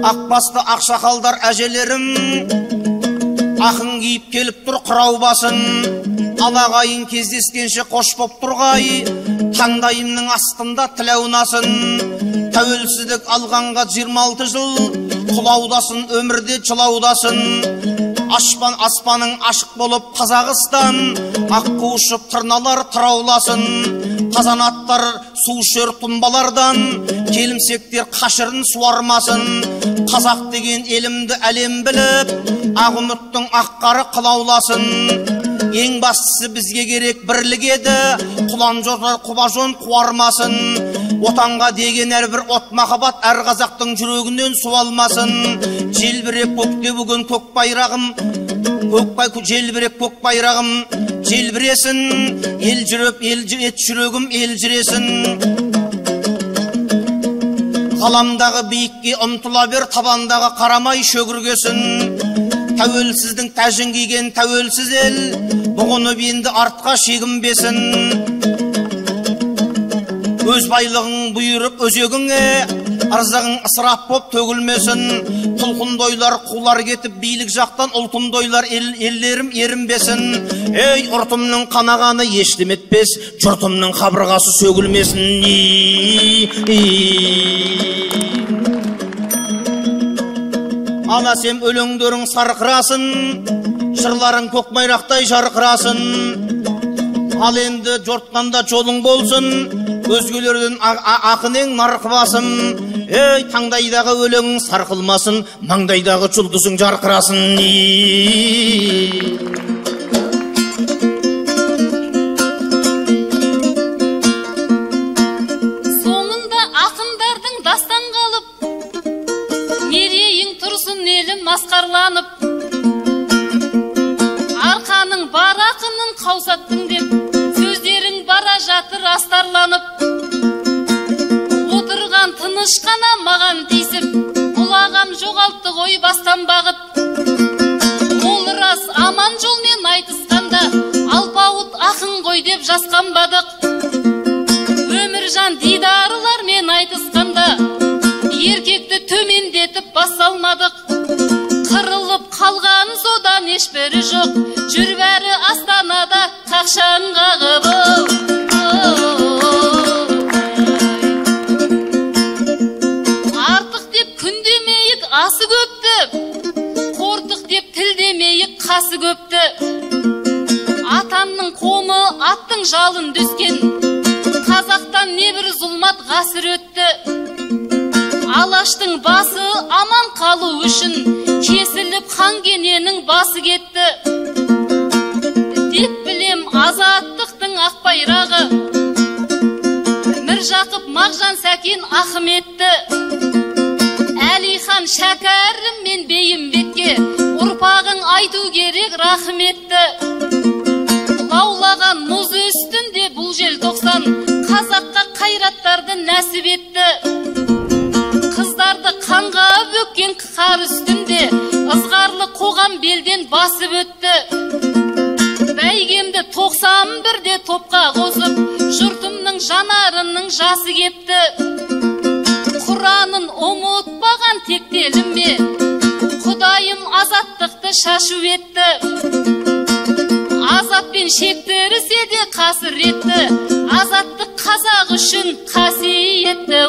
Ақбасты ақшақалдар әжелерім, ақын киіп келіп тұр қырау басын. Алағайын кездескенше қош боп тұрғай, таңдайымның астында тілеунасын. Тәуелсіздік алғанға 26 жыл, құлаудасын, өмірде жылаудасын. Аспаның ашық болып Қазақстан, аққу ұшып тырналар тырауласын. Қазанаттар су шөр тұнбалардан, келімсектер қашырын суармасын. Қазақ деген елімді әлем біліп, ақ үміттің аққары қылауласын. Ең бастысы бізге керек бірлік еді, құлан жотар құбажон қуармасын. Отанға деген әрбір от махаббат әр қазақтың жүрегінен суалмасын. Желбірек көкте бүгін көк байрағым, желбірек көк байрағым желбіресін, ел жүріп ет жүрегім ел жүресін. Ғаламдағы биікке ұмтыла бер, табандағы қарамай шөгіргесін. Тәуелсіздің тәжін киген тәуелсіз ел, бұғынып енді артқа шегінбесін. Өз байлығың бұйырып өзегіңе, арзағың ысырап боп төгілмесін. Тұлқындойлар қулар кетіп билік жақтан, ұлтымдойлар еллерім ерінбесін. Ей, ұртымның қанағаны ешкім етпес, жұртымның қабырғасы сөгілмесін. Ана сен өлеңдерің сарқырасын, жырларың көк байрақтай жарқырасын. Ал енді жортқанда жолың болсын, өзгелерден ақынең нарқыбасын. Ей, таңдайдағы өлеңің сарқылмасын, маңдайдағы жұлдызың жарқырасын. Соңында ақындардың дастан қалып, мерейің тұрсын елім масқарланып. Арқаның бар ақынын қаусаттың деп, сөздерің бара жатыр астарланып. Отырған тыныш қана маған тиісіп, құлағам жоғалтты ғой бастан бағып. Ол рас аман жолмен айтысқанда, алпауыт ақын ғой деп жасқанбадық. Өміржан дидарылармен айтысқанда, еркекті төмендетіп бас салмадық. Қырылып қалған содан ешбірі жоқ, жүр бәрі Астанада қақшан қағып. Артық деп күн демейік асы көпті, қортық деп тіл демейік қасы көпті. Атамның қомы аттың жалын дүскен, қазақтан небір зұлмат ғасыр өтті. Алаштың басы аман қалу үшін, кесіліп хан кененің басы кетті. Деп білем азаттықтың ақ байрағы, Міржақып Мағжан Сәкен Ахметті. Әлихан айтқан шәкәрім мен бейімбетке ұрпағың айту керек рахметті. Лаулаған мұз үстінде бұл желтоқсан қазаққа қайраттарды нәсіп етті. Қыздарды қанға бөккен қар үстінде ызғарлы қоғам белден басып өтті. Бәйгемді 91-де топқа қосып, жұртымның жанарының жасы кепті. Құранын ұмытпаған тектеліме, Құдайым азаттықты шашу етті. Азаппен шектірісе де қасіретті, азаттық қазақ үшін қасиетті.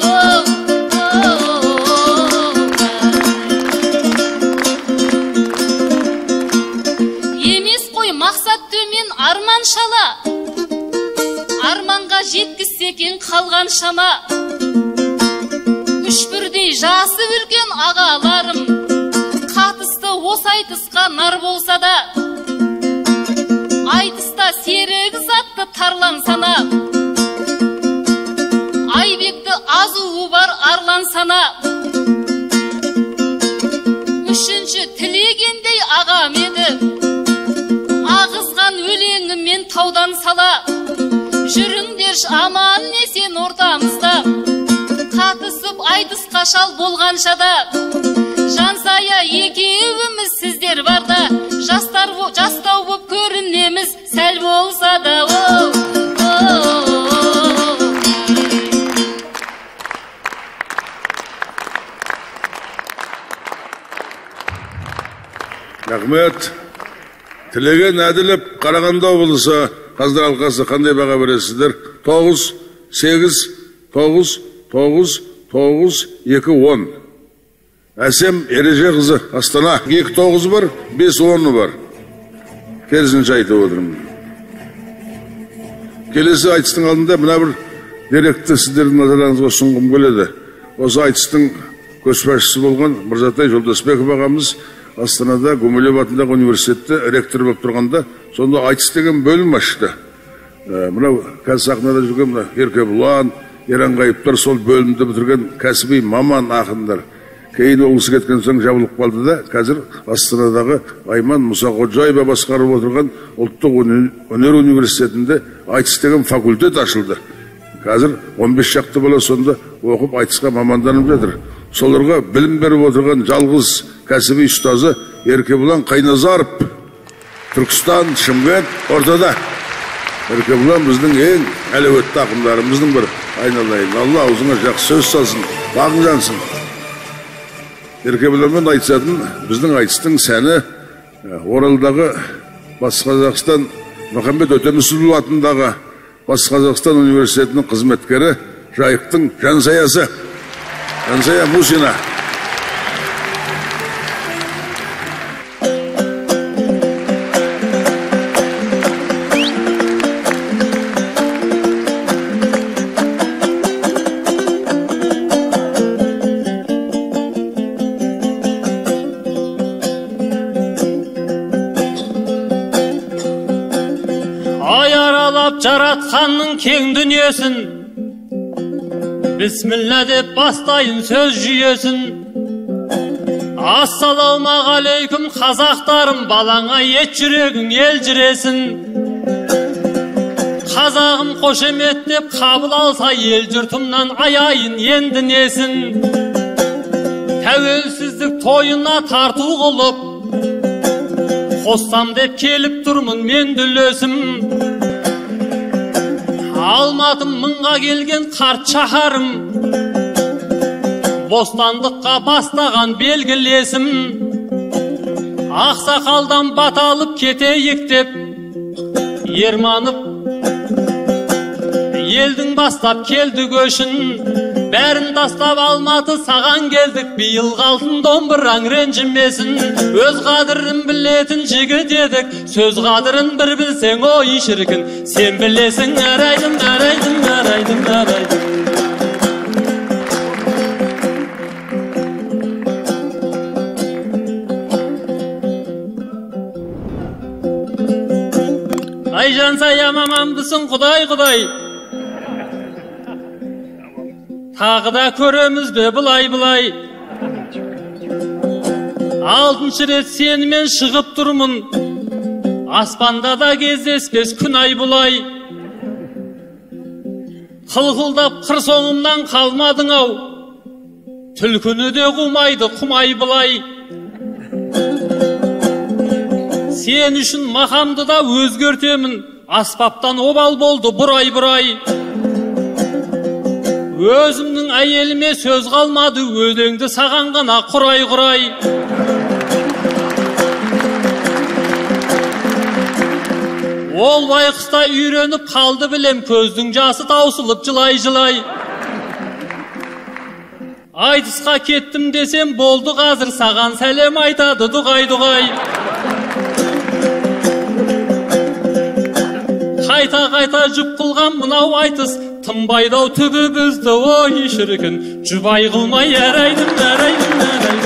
Емес қой мақсат төмен арман шала, арманға жеткізсекен қалған шама. Үш бірдей жасы үлкен ағаларым қатысты осы айтысқа нар болса да, айтыста серік затты тарлан сана, айбекті азуы бар арлан сана. Үшінші тілегендей ағам еді, ағызған өлеңімен таудан сала. Жүріңдерш аман несен ортамызда, қатысып айтысқа шал болғаншада. Жансая екеуіміз сіздер барда, жастау боп көрінеміз сәл болса да. Рахмет. Тілеген Әділіп, Қарағанды облысы қаздар алқасы қандай баға бересіздер? 9, 8, 9, 9, 9, 2, 10. Әсем Ереже қызы Астана 2-9 бар, 5-10 бар. Керісінше айтып отырмын. Келесі айтыстың алдында мына бір деректі сіздердің назарларыңызға ұсынғым келеді. Осы айтыстың көшбасшысы болған Мырзатай Жолдасбеков ағамыз Астанада Гумилев атындағы университетте ректор болып тұрғанда, сонда айтыс деген бөлім ашты. Мынау қазір сахнада жүрген Еркебұлан, Еранғайыптар сол бөлімді бітірген кәсіби маман ақындар. Кейін олысы кеткен соң жабылып қалды да, қазір Астанадағы Айман Мұсақожаева басқарып отырған ұлттық өнер университетінде айтыс деген факультет ашылды. Қазір 15 шақты бала сонда оқып айтысқа маманданып жатыр. Соларға білім беріп отырған жалғыз кәсіби ұстазы Еркебұлан Қайназаров, Түркістан, Шымкент, ортада. Еркебұлан біздің ең әлеуетті ақындарымыздың бір айналайын. Алла аузыңа жақсы сөз салсын, бағың жансын. Еркебұланмен айтысатын біздің айтыстың сәні Оралдағы Батыс Қазақстан Мұхаммед Өтемісұлы атындағы Батыс Қазақстан университетінің қызметкері Жайықтың Жансаясы, Жансая Мусина. Жаратқанның кең дүниесін, бисмилла деп бастайын сөз жүйесін. Ассалаумағалейкум қазақтарым, балаңа ет жүрегің ел жүресін. Қазағым қошемет деп қабыл алса, ел жұртымнан аяйын енді несін. Тәуелсіздік тойына тарту қылып, қоссам деп келіп тұрмын мен дүлесім. Алматым мыңға келген қарт шаһарым, бостандыққа бастаған белгілесім. Ақсақалдан баталып кетейік деп ерманып, елдің бастап келді көшін. Бәрін тастап Алматы саған келдік, биыл алтын домбыраң ренжімесін. Өз қадірін білетін жігіт едік, сөз қадірін бір білсең ой шіркін. Сен білесің әрайдым, әрайдым, әрайдым, әрайдым. Ай Жансая мамамдысың, құдай, құдай. Тағы да көреміз бе бұлай-бұлай. 6-шы рет сенімен шығып тұрмын, аспанда да кездеспес күн ай бұлай. Қылқылдап қыр соңымнан қалмадың ау, түлкіні де қумайды құмай бұлай. Сен үшін мақамды да өзгертемін, аспаптан обал болды бұрай-бұрай. Өзімнің әйеліме сөз қалмады, өлеңді саған ғана құрай-құрай. Ол байқұста үйреніп қалды білем, көздің жасы таусылып жылай-жылай. Айтысқа кеттім десем болды, қазір саған сәлем айтады дұғай-дұғай. Қайта-қайта жұп қылған мынау айтыс, тынбайдау түбі бізді ой шіркін, жұбай қылмай әрайдым, әрайдым, әрайдым.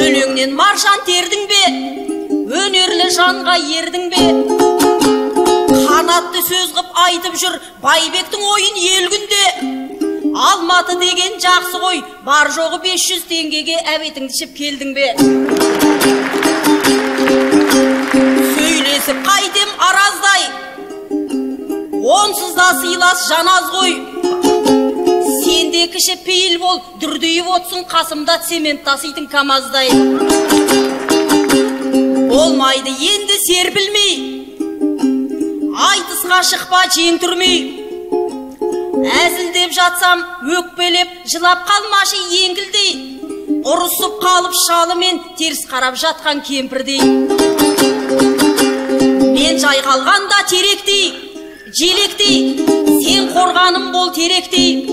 Өлеңнен маржан тердің бе, өнерлі жанға ердің бе? Қанатты сөз қып айтып жүр, Байбектің ойын ел күнде. Алматы деген жақсы ғой, бар жоғы 500 теңгеге әбетіңді ішіп келдің бе? Сөйлесіп қайтем араздай, онсыз да сыйлас жаназ ғой. Сенде кіші пейіл бол, дүрдейіп отсын, қасымда цемент таситын камаздай. Болмайды енді серпілмей, айтысқа шықпа жең түрмей. Әзілдеп жатсам өкпелеп, жылап қалмашы еңгілдей. Ұрысып қалып шалымен теріс қарап жатқан кемпірдей. Мен жай қалғанда теректей, желектей, сен қорғаным бол теректей.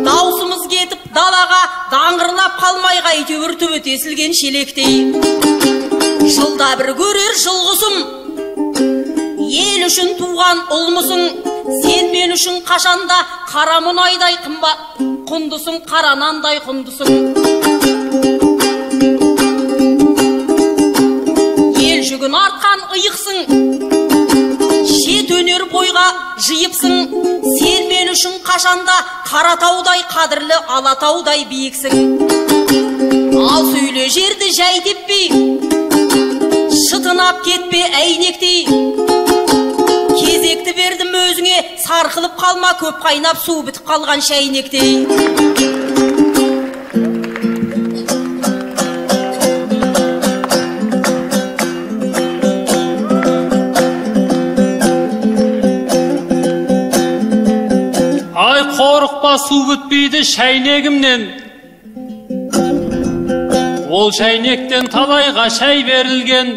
Даусымыз кетіп далаға, даңғырлап қалмай қайтөбір түбі тесілген шелектей. Жылда бір көрер жылғысым, ел үшін туған ұлмысың, сен мен үшін қашанда қара мұнайдай қымбат. құндысың, қаранандай құндысың. Ел жүгін артқан иықсың, шет өнер бойға жиыпсың. Сен мен үшін қашанда Қаратаудай қадірлі, Алатаудай биіксің. Ал сөйле жерді жай теппей, шытынап кетпе әйнектей. Кезекті бердім өзіңе, сарқылып қалма, көп қайнап су бітіп қалған шәйнектей. Ай, қорықпа, су бітпейді шәйнегімнен. Ол шәйнектен талайға шәй берілген.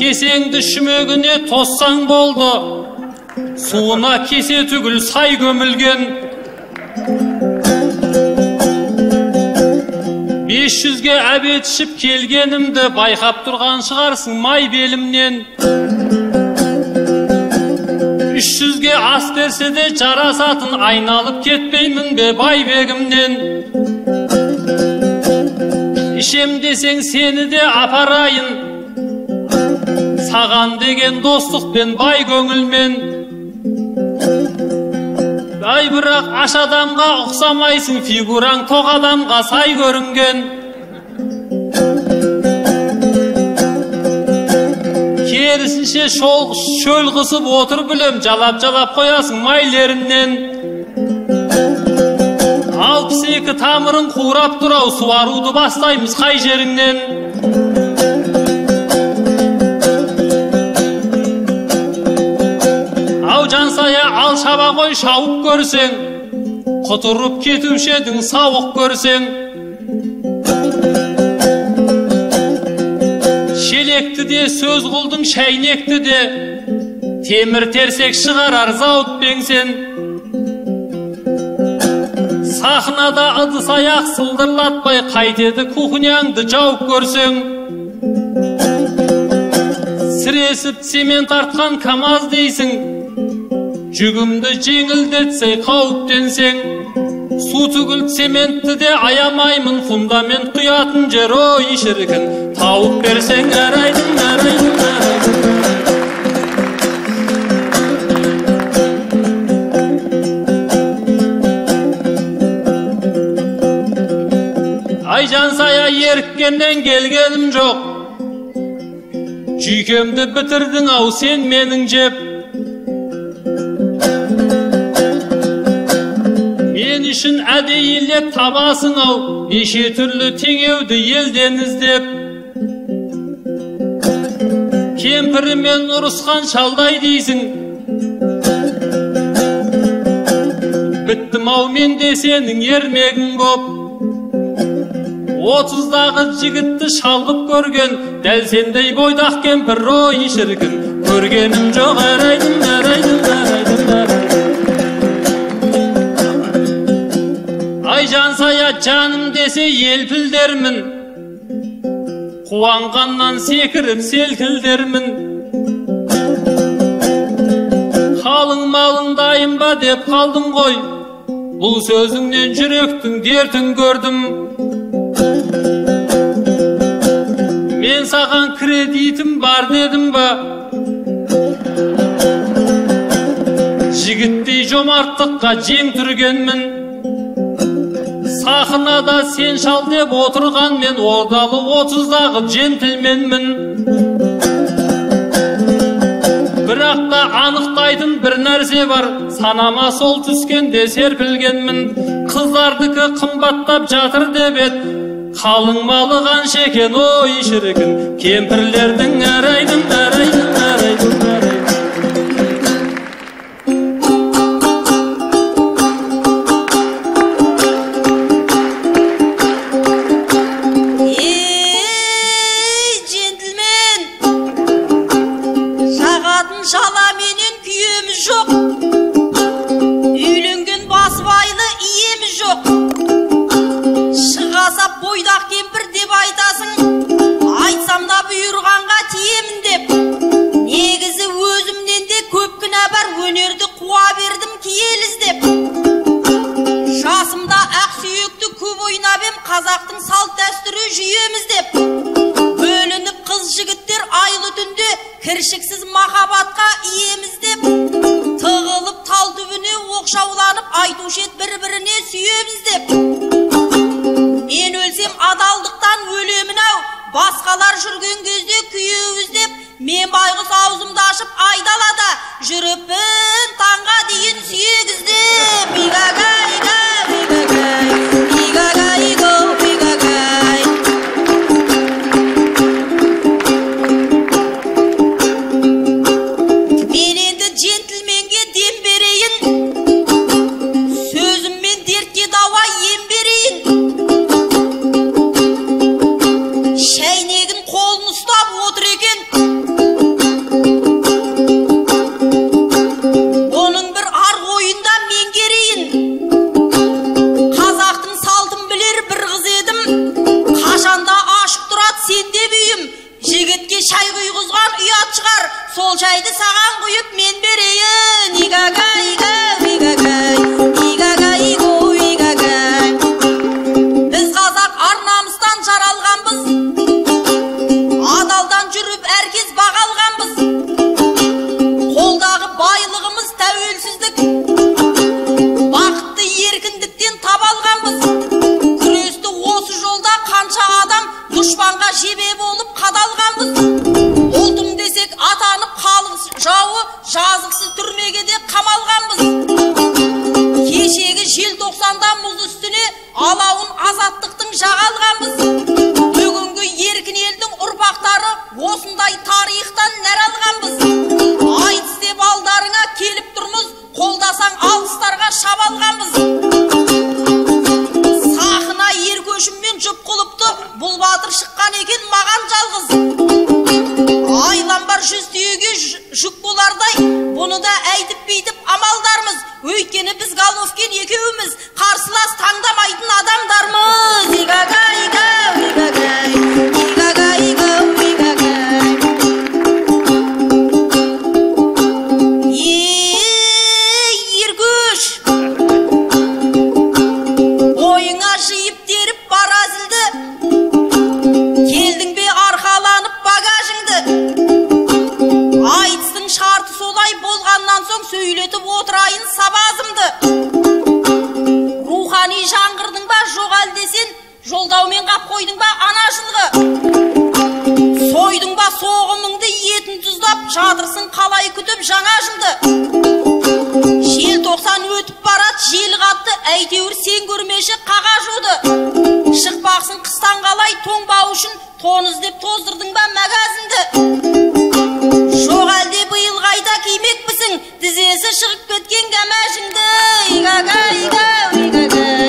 Кесеңді шүмегіне тоссаң болды, суына кесе түгіл сай көмілген. 500-ге әбет ішіп келгенімді байқап тұрған шығарсың май белімнен. 300-ге ас берсе де жарасатын, айналып кетпеймін бе байбегімнен. Ішем десең сені де апарайын, саған деген достықпен бай көңілмен. Ай, бірақ аш адамға ұқсамайсың, фигураң тоқ адамға сай көрінген. Керісінше шөл қысып отыр білем, жалап-жалап қоясың майлерінен. 62 тамырың қурап тұрау, суаруды бастаймыз қай жеріңнен. Ау жансая, ал шаба қой, шауып көрсең, құтырып кетушедің сауық көрсең. Шелекті де сөз қылдың, шәйнекті де, темір терсек шығарар зауыт беңсен. Сахнада ыдыс аяқ сылдырлатпай, қайтеді кухняңды жауып көрсең. Сіресіп цемент артқан КамАЗ дейсің, жүгімді жеңілдетсей қауіптенсең. Су түгіл цементті де аямаймын, фундамент құятын жер ой шіркін. Тауып берсең әрайдың, әрайдың, әрайдың. Ай жансая, еріккеннен келгенім жоқ, жүйкемді бітірдің ау сен менің жеп. Мен үшін әдейілеп табасың ау, неше түрлі теңеуді елден іздеп. Кемпірімен ұрысқан шалдай дейсің, біттім ау мен де сенің ермегің боп. 30-дағы жігітті шалғып көрген, дәл сендей бойдақ кемпір ой шіркін. Көргенім жоқ, әрайдың, әрайдың, әрайдың, әрайдың. Ай жансая, жаным десе елпілдермін, қуанғаннан секіріп селкілдермін. Қалың малыңдайым ба деп қалдым ғой, бұл сөзіңнен жүректің дертін көрдім. Мен саған кредитім бар дедім ба, жігіттей жомарттыққа жең түргенмін. Сахнада сен шал деп отырған мен, ордалы 30-дағы джентльменмін. Бірақ та анықтайтын бір нәрсе бар, санама сол түскенде серпілгенмін. Қыздардікі қымбаттап жатыр деп ед, қалың малы қанша екен ой шіркін. Кемпірлердің әрайдың, әрайдың, әрайдың, әрайдың. Ей джентльмен, жағатын жала менен күйеміз жоқ, үйленген басыбайлы иеміз жоқ. Шығасап бойдақ кемпір деп айтасың, айтсам да бұйырғанға тиемін деп. Негізі өзімнен де көп кінә бар, өнерді қуа бердім киел іздеп. кіршіксіз махаббатқа иеміз деп тығылып тал түбіне оқшауланып айтушы ед бір-біріне сүйеміз деп. Мен өлсем адалдықтан өлемін ау, басқалар жүрген кезде күйеуіз деп. Мен байғұс аузымды ашып айдалада жүріппін таңға дейін сүйегіз деп. Игагайга, игагай, игагайго, игагай. Мен енді джентльменге дем берейін, сөзіммен дертке дауа ем берейін. Шәйнегін қолын ұстап отыр екен, оның бір ар ойында меңгерейін. Қазақтың салтын білер бір қыз едім, қашанда ашық тұрат сенде бүйім. Жігітке шай құйғызған ұят шығар, сол шайды саған құйып мен берейін. Игагайга, игагай, игагайго, игагай. Біз қазақ ар намыстан жаралғанбыз, адалдан жүріп әркез бағалғанбыз. Қолдағы байлығымыз тәуелсіздік, бақытты еркіндіктен табалғанбыз. Күресті осы жолда қанша адам дұшпанға жебе болып қадалғанбыз. Ұлтым десек атанып халық жауы, жазықсыз түрмеге де қамалғанбыз. Кешегі желтоқсанда мұз үстіне алауын азаттықтың жағалғанбыз. Бүгінгі еркін елдің ұрпақтары осындай тарихтан нәр алғанбыз. Айтыс деп алдарыңа келіп тұрмыз, қолдасаң алыстарға шабалғанбыз. Сахына ер көшіммен жұп құлыпты, бұл батыр шыққан екен маған жалғыз. Айланбар жүз түйеге жүк болардай, бұны да әйтіп бейтіп амалдармыз. Өйткені біз Головкин екеуіміз қарсылас таңдамайтын адамдармыз. Игагайга, игагай, игагайго, игагай. Ергөш, бойыңа жиып теріп бара зілді, келдің бе арқаланып багажыңды. Айтыстың шарты солай болғаннан соң сөйлетіп отырайын сабазымды. Рухани жаңғырдың ба жоқ әлдесен, жолдаумен қап қойдың ба ана жылғы. Сойдың ба соғымыңды етін тұздап, жатырсың қалай күтіп жаңа жылды. Желтоқсан өтіп барат, жел қатты, әйтеуір сен көрмеші қаға жуды. Шықпақсың қыстан қалай тоңбау үшін, тон іздеп тоздырдың ба мәгазінді. Жоқ әлде бұйыл қайда кимекпісің, тізесі шығып кеткен гәмәжіңді. Игагайга, игагай,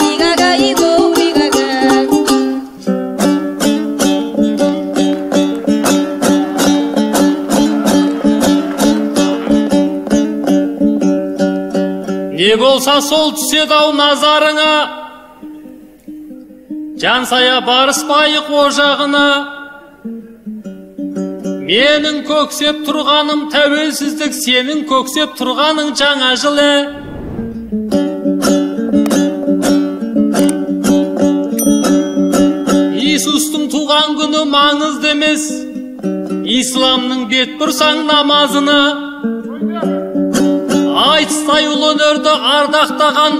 игагайго, игагай. Не болса сол түседі-ау назарыңа, жансая барыспай қожағына. Менің көксеп тұрғаным тәуелсіздік, сенің көксеп тұрғаның жаңа жылы. Иисустың туған күні маңызды емес, исламның бет бұрсаң намазына. Айтыстай ұлы өнерді ардақтаған,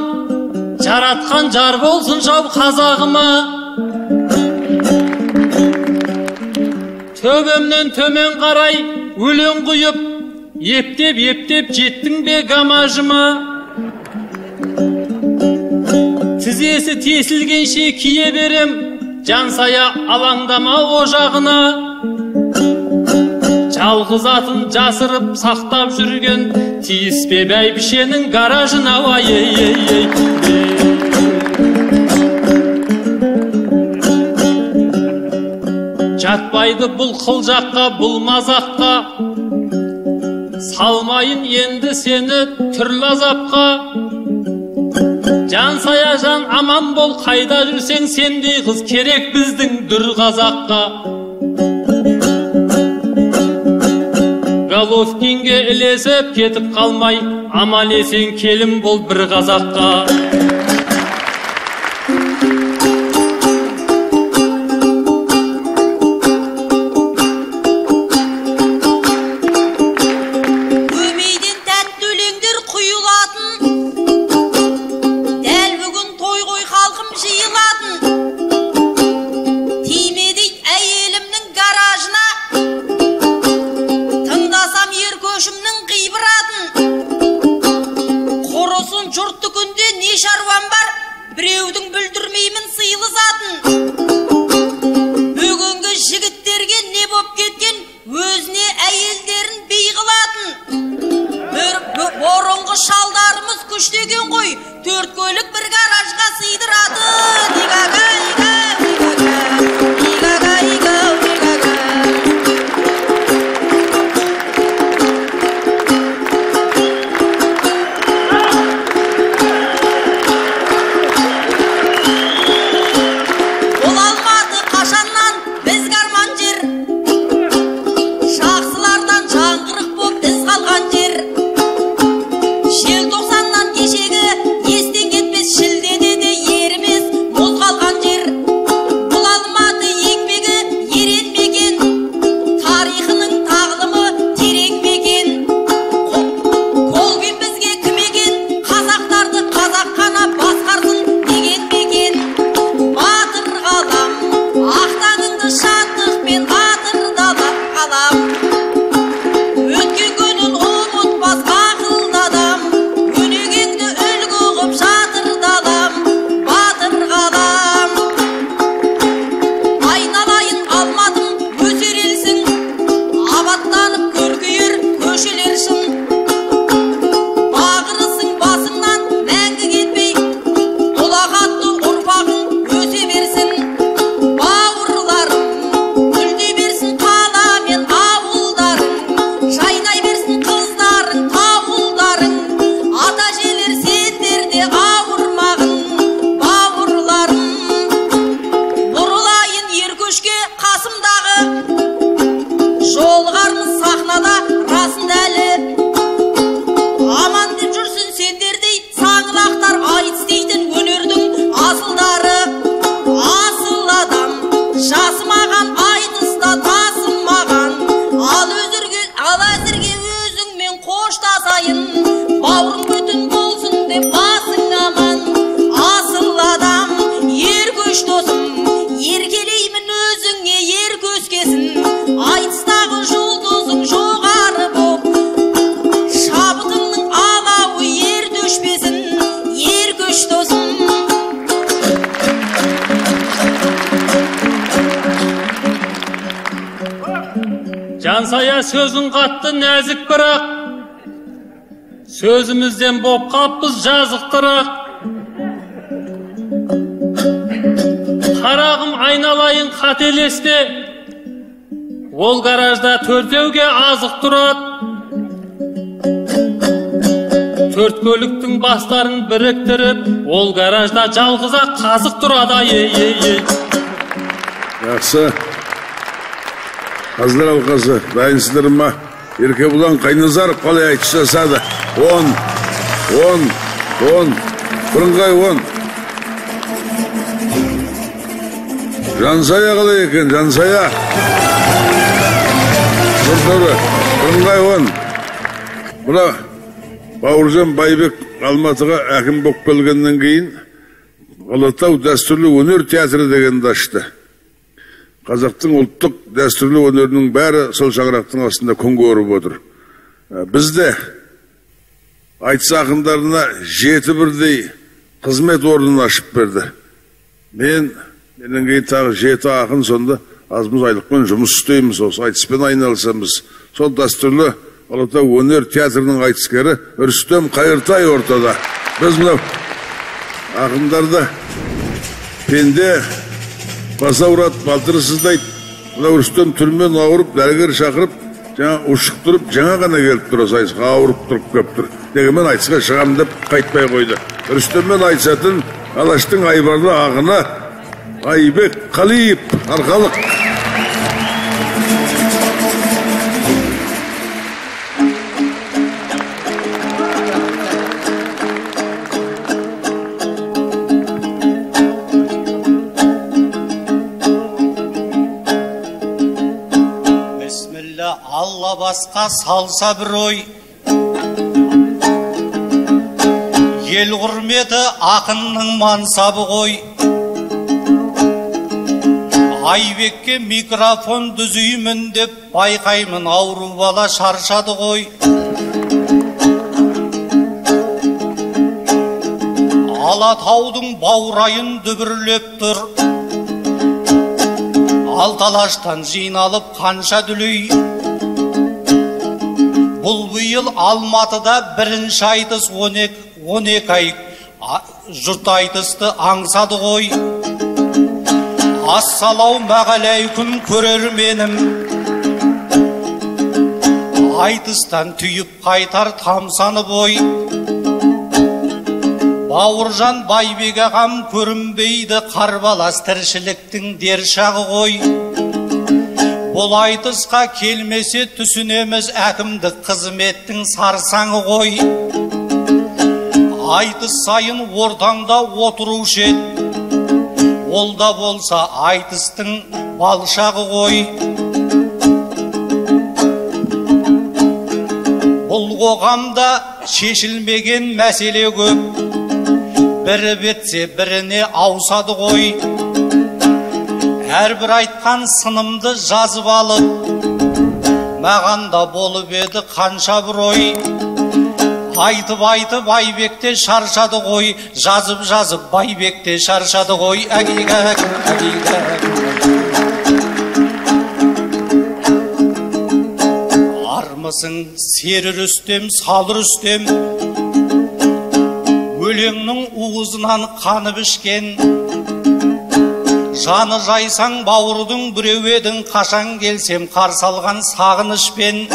жаратқан жар болсын жау қазағыма. Төбемнен төмен қарай өлең құйып, ептеп жеттің бе гамажыма. Тізесі тесілгенше кие берем, жансая алаңдама ожағына. Жалғыз атын жасырып сақтап жүрген, тиіспе бәйбішенің гаражына. Ей. Жатпайды бұл қылжаққа, бұл мазаққа, салмайын енді сені түрлі азапқа. Жансая жан аман бол, қайда жүрсең сендей қыз керек біздің дүр қазаққа. Головкинге ілесіп кетіп қалмай, аман есен келім бол бір қазаққа. күшті екен ғой, төрткөлік бір гаражға сыйдырады. Игага, ига, игага, игага, ига, игага. Ол алматы қашаннан біз гарман жер, жақсылардан жаңғырық боп із қалған жер. Желтоқсаннан кешегі естен кетпес, шілдеде де ерімес мұз қалған жер. Бұл алматы еңбегі ерен мекен, тарихының тағылымы терең мекен. Колбин бізге кім екен, қазақтарды қазақ қана басқарсын деген мекен. Батыр қалам, ақтаңыңды шаттықпен батырдалап қалам. Өткен күнін ұмытпас ақылды адам, өнегеңді үлгі қып жатырдалам. Батыр қалам, айналайын алматым өсер елсің, абаттанып көркейер көшелершін. Бағырысың басыңнан мәңгі кетпей, ұлағатты ұрпағың өсе берсін. Бауырларың гүлдей берсін қала мен ауылдарың, жайнай берсін қыздарың тауылдарың. Ата желер сендерде ауырмағын бауырларың. Бұрылайын ер көшке қасымдағы, жолғармыз сахнада расында әлі. Аман деп жүрсін сендердей саңлақтар, айтыс дейтін өнердің асылдары. Асыл адам жасымаған, айтыста тасымаған. Ал әзірге өзіңмен қоштасайын, бауырың бүтін болсын деп басың аман. Асыл адам ер көш досым, еркелеймін өзіңе ер көскесін. Айтыстағы жұлдызың жоғары боп, шабытыңның алауы ер төшпесін. Ер көш досым. Жансая сөзің қатты нәзік бірақ, сөзімізден боп қаппыз жазықтырақ. Қарағым айналайын қателесте, ол гаражда төртеуге азық тұрады. Төрт көліктің бастарын біріктіріп, ол гаражда жалғыза қазық тұрады. Ей. Жақсы. Қазылар алқасы, дайынсыздар ма? Еркебұлан Қайназаров қалай айтыс жасады? 10. Бірыңғай 10. Жансая қалай екен, Жансая? Бірыңғай 10. Бұна Бауыржан Байбек Алматыға әкім болып келгеннен кейін Алатау дәстүрлі өнер театры дегенді ашты. Қазақтың ұлттық дәстүрлі өнерінің бәрі сол шаңырақтың астында күн көріп отыр. Бізде айтыс ақындарына 7 бірдей қызмет орнын ашып берді. Менен кейін тағы 7 ақын, сонда азымыз айлықпен жұмыс істейміз, осы айтыспен айналысамыз. Сол дәстүрлі Алатау өнер театрының айтыскері Рүстем Қайыртай ортада. Біз мынау ақындарды пенде баса ұрат, балтыры сыздайды. Мынау Рүстем түрмен ауырып, дәрігер шақырып, жаңа ұшықтырып, жаңа ғана келіп тұр, сайысқа ауырып тұрып көп тұр. Дегенмен айтысқа шығам деп қайтпай қойды. Рүстеммен айтысатын Алаштың айбарлы ағыны Айбек Қалиев, Арқалық. Алла басқа салса бір ой, ел құрметі ақынның мансабы ғой. Айбекке микрофон дүзеймін деп байқаймын, ауру бала шаршады ғой. Алатаудың баурайын дүбірлеп тұр, алталаштан жиналып қанша дүлей. Бұл бұйыл Алматыда бірінші айтыс 12 ай жұрт айтысты аңсады ғой. Ассалаумағалейкум көрерменім, айтыстан түйіп қайтар тамсаны бой. Бауыржан Байбек ағам көрінбейді, қарбалас тіршіліктің дершағы ғой. Бұл айтысқа келмесе түсінеміз әкімдік қызметтің сарсаңы ғой. Айтыс сайын ортаңда отырушы ед, ол да болса айтыстың балшағы ғой. Бұл қоғамда шешілмеген мәселе көп, бірі бетсе біріне аусады ғой. Әрбір айтқан сынымды жазып алып, маған да болып еді қанша бір ой. Айтып Байбекте шаршады ғой, жазып Байбекте шаршады ғой. Әгигәк, әгигәк. Армысың сері Рүстем, сал Рүстем, өлеңнің уызынан қанып ішкен. Жаны жайсаң бауырдың біреу едің, қашан келсем қарсы алған сағынышпен.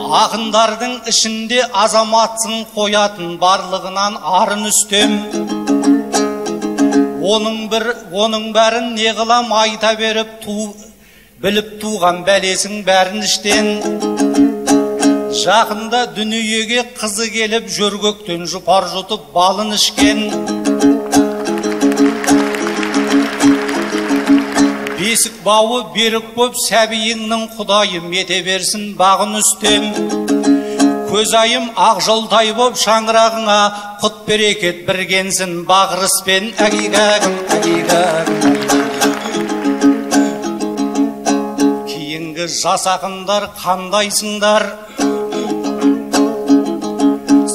Ақындардың ішінде азаматсың, қоятын барлығынан арын үстем. Оның бәрін не қылам айта беріп, біліп туған бәлесің бәрін іштен. Жақында дүниеге қызы келіп, жөргөктен жұпар жұтып балын ішкен. Бесік бауы берік боп, сәбиіңнің құдайым ете берсін бағын үстем. Көзайым ақ жолдай боп, шаңырағыңа құт берекет біргенсін бағырыспен. Әгигәгім, әгигәгім. Кейінгі жас ақындар қандайсыңдар,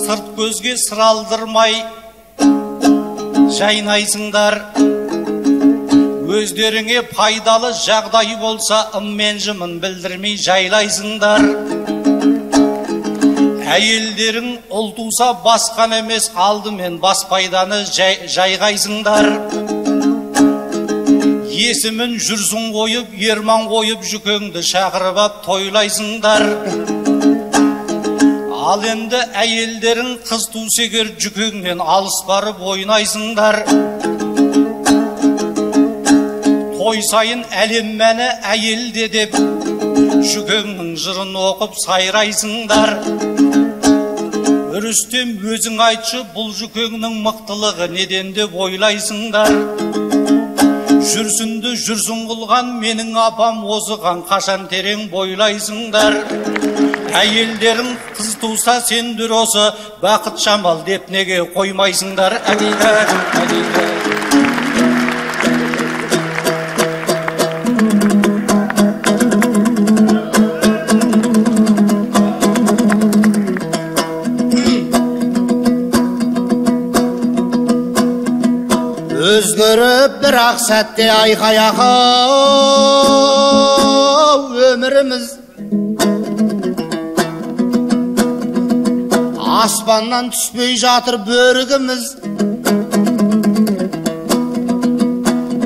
сырт көзге сыр алдырмай жайнайсыңдар. Өздеріңе пайдалы жағдай болса, ыммен жымын білдірмей жайлайсыңдар. Әйелдерің ұл туса басқан емес, алдымен бас пайданы жайғайсыңдар. Есімін жүрсің қойып, ерман қойып, жүкеңді шақырып ап тойлайсыңдар. Ал енді әйелдерің қыз тусегер, жүкеңнен алыс барып ойнайсыңдар. Той сайын әлем мәні әйелде деп, жүкеңнің жырын оқып сайрайсыңдар. Рүстем өзің айтшы, бұл жүкеңнің мықтылығы неден деп ойлайсыңдар. Жүрсінді жүрсін қылған менің апам осыған қашан терең бойлайсыңдар. Әйелдерің қыз туса сендер осы бақыт шамал деп неге қоймайсыңдар. Әдейгәк, әдейгәк. Өзгөріп бір ақ сәтте айқаяқы өміріміз, аспаннан түспей жатыр бөрігіміз.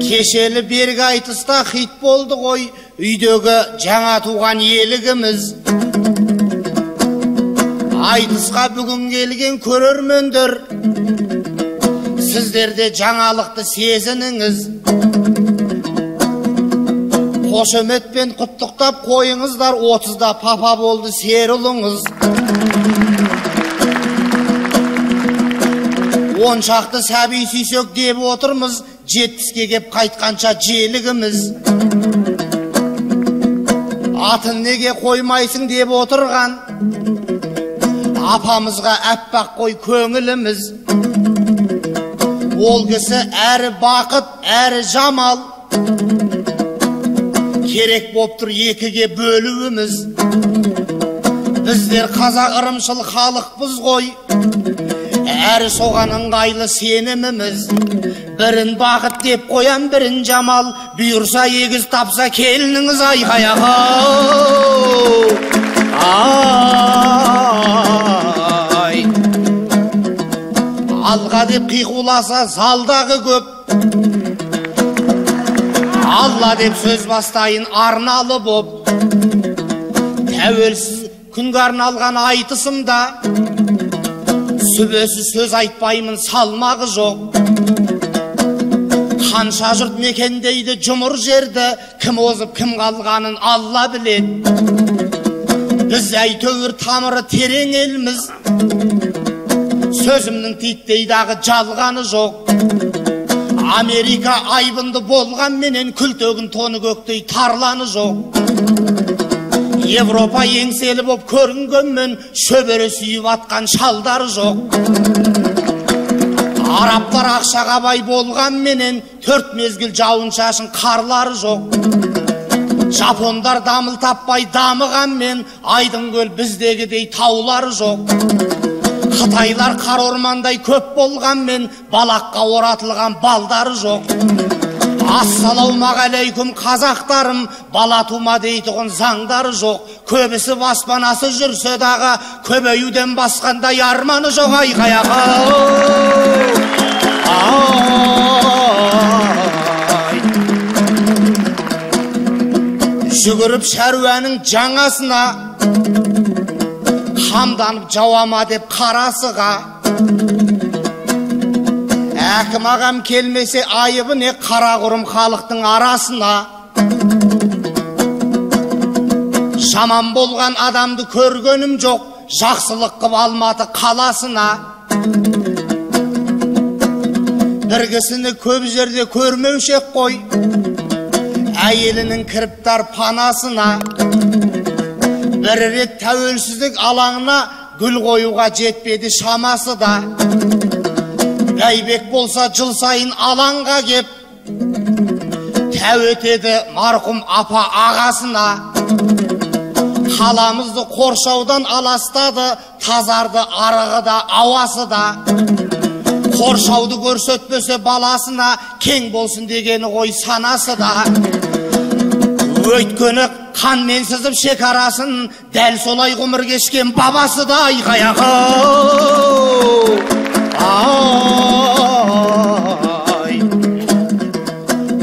Кешелі бергі айтыста хит болды ғой, үйдегі жаңа туған елігіміз. Айтысқа бүгін келген көрермендер, сіздерде жаңалықты сезініңіз. Қошеметпен құттықтап қойыңыздар, 30-да папа болды сер ұлыңыз. 10 шақты сәби сүйсек деп отырмыз, 70-ге кеп қайтқанша желігіміз. Атын неге қоймайсың деп отырған апамызға әппақ қой көңіліміз. Ол кісі әрі бақыт, әрі жамал, керек боп тұр екіге бөлуіміз. Біздер қазақ ырымшыл халықпыз ғой, әрі соған ыңғайлы сеніміміз. Бірін бақыт деп қоям, бірін жамал, бұйырса егіз тапса келініңіз айқаяға. Ай деп қиқуласа залдағы көп. Алла деп сөз бастайын арналы боп. Тәуелсіз күнге арналған айтысымда сүбесіз сөз айтпаймын, салмағы жоқ. Қанша жұрт мекендейді жұмыр жерді, кім озып кім қалғанын Алла біледі. Біз әйтеуір тамыры терең елміз, сөзімнің титтейдағы жалғаны жоқ. Америка айбынды болған менен күлтөгін тоны көктей тарланы жоқ. Европа еңселі боп көрінгенмен шөбері сүйіп атқан шалдары жоқ. Арабтар ақшаға бай болған менен 4 мезгіл жауын шашын қарлары жоқ. Жапондар дамыл таппай дамыған мен айдың көл біздегідей таулары жоқ. Қытайлар қар ормандай көп болған мен балаққа оратылған балдары жоқ. Ассалаумағалейкум қазақтарым, бала тума дейтұғын заңдары жоқ. Көбісі баспанасы жүрсе дағы, көбеюден басқандай арманы жоқ. Айқаяға жүгіріп шәруәнің жаңасына, қамданып жауама деп қарасыға. Әкім ағам келмесе айыбы не, қара құрым халықтың арасына. Жаман болған адамды көргенім жоқ, жақсылық қып Алматы қаласына. Біргісіні көп жерде көрмеушек қой, әйелінің кіріптар панасына. Бір рет тәуелсіздік алаңына гүл қоюға жетпеді шамасы да. Бәйбек болса жыл сайын алаңға кеп, тәу етеді марқұм апа ағасына. Қаламызды қоршаудан аластады, тазарды арығы да ауасы да. Қоршауды көрсетпесе баласына, кең болсын дегені ғой санасы да. Өйткені қанмен сызып шекарасын, дәл солай ғұмыр кешкен бабасы да. Айқаяғы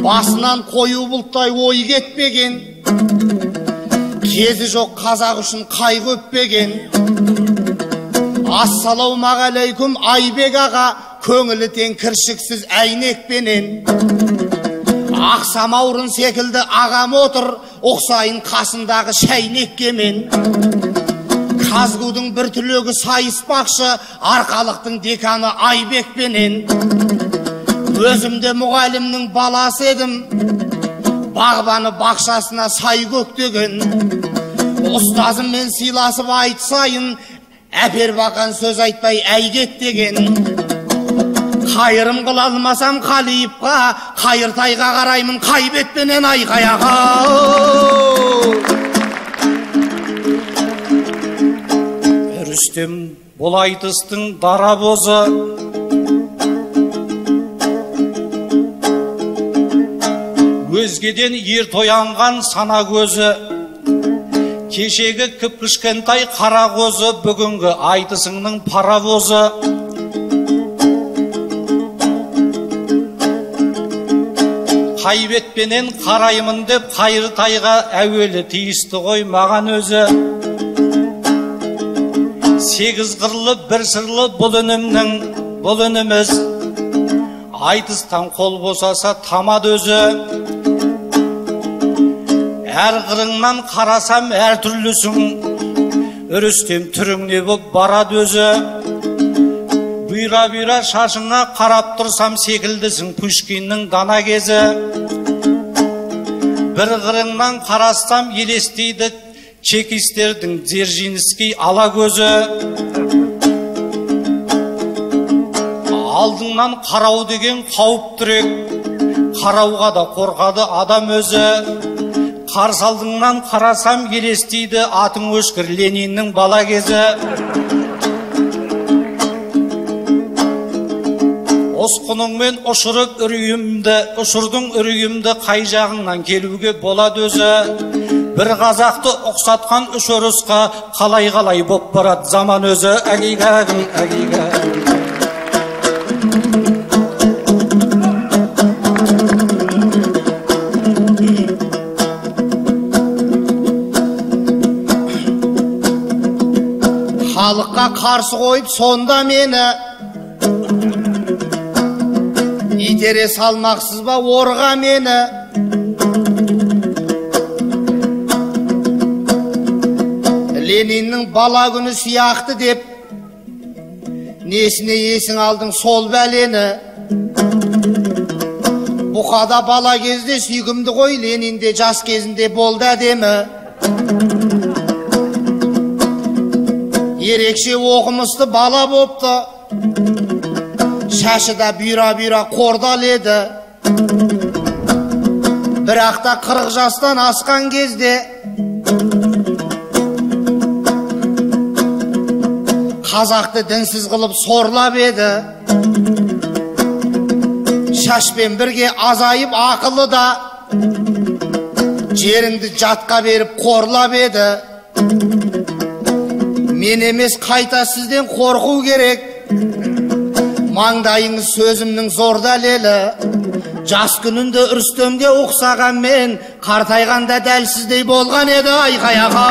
басынан қою бұлттай ой кетпеген, кезі жоқ қазақ үшін қай көппеген. Ассалаумағалейкум Айбек аға, көңілі тең кіршіксіз әйнекпенен. Ақсамаурын секілді ағам отыр, ұқсайын қасындағы шәйнеккемен. Казгудың бір түлегі сайыспақшы, арқалықтың деканы Айбекпенен. Өзімде мұғалімнің баласы едім, бағбаны бақшасына сай көктеген. Ұстазыммен сыйласып айтсайын, әпер бақан сөз айтпай әйгет деген. Қайырым қыла алмасам Қалиевқа, Қайыртайға қараймын Қайбетпенен. Айқаяға Рүстем бұл айтыстың дарабозы, өзгеден ер тоянған сана көзі. Кешегі кіп-кішкентай қара қозы, бүгінгі айтысыңның паравозы. Қайбетпенен қараймын деп Қайыртайға әуелі тиісті ғой маған өзі. 8 қырлы бір сырлы бұл үнімнің, бұл үніміз. Айтыстан қол босаса тамад өзі. Әр қырыңнан қарасам әр түрлісің, Рүстем түрің не боп барады өзі. Бұйра-бұйра шашыңа қарап тұрсам секілдісің Пушкиннің дана кезі. Бір қырыңнан қарастам елестейді чекистердің Дзержинский ала көзі. Алдыңнан қарау деген қауіп түрек, қарауға да қорқады адам өзі. Қарсы алдыңнан қарасам елестейді атың өшкір Лениннің бала кезі. Осқыныңмен ұшырып үрейімді, ұшырдың үрейімді, қай жағыңнан келуге болады өзі. Бір қазақты ұқсатқан үш ұрысқа қалай боп барады заман өзі. Әгейгәгім, әгейгәгім. халыққа қарсы қойып сонда мені итере салмақсыз ба орға мені? Лениннің бала күні сияқты деп несіне есің алдың сол бәлені? Бұқада бала кезде сүйкімді ғой, Ленинде жас кезінде болды әдемі. Ерекше оқымысты бала бопты, шашы да бұйра-бұйра қордал еді. Бірақ та 40 жастан асқан кезде қазақты дінсіз қылып сорлап еді. Шашпен бірге азайып ақылы да жеріңді жатқа беріп қорлап еді. Мен емес қайта сізден қорқу керек, маңдайыңыз сөзімнің зор дәлелі. Жас күнінде Рүстемге ұқсаған мен, қартайғанда дәл сіздей болған еді. Айқаяға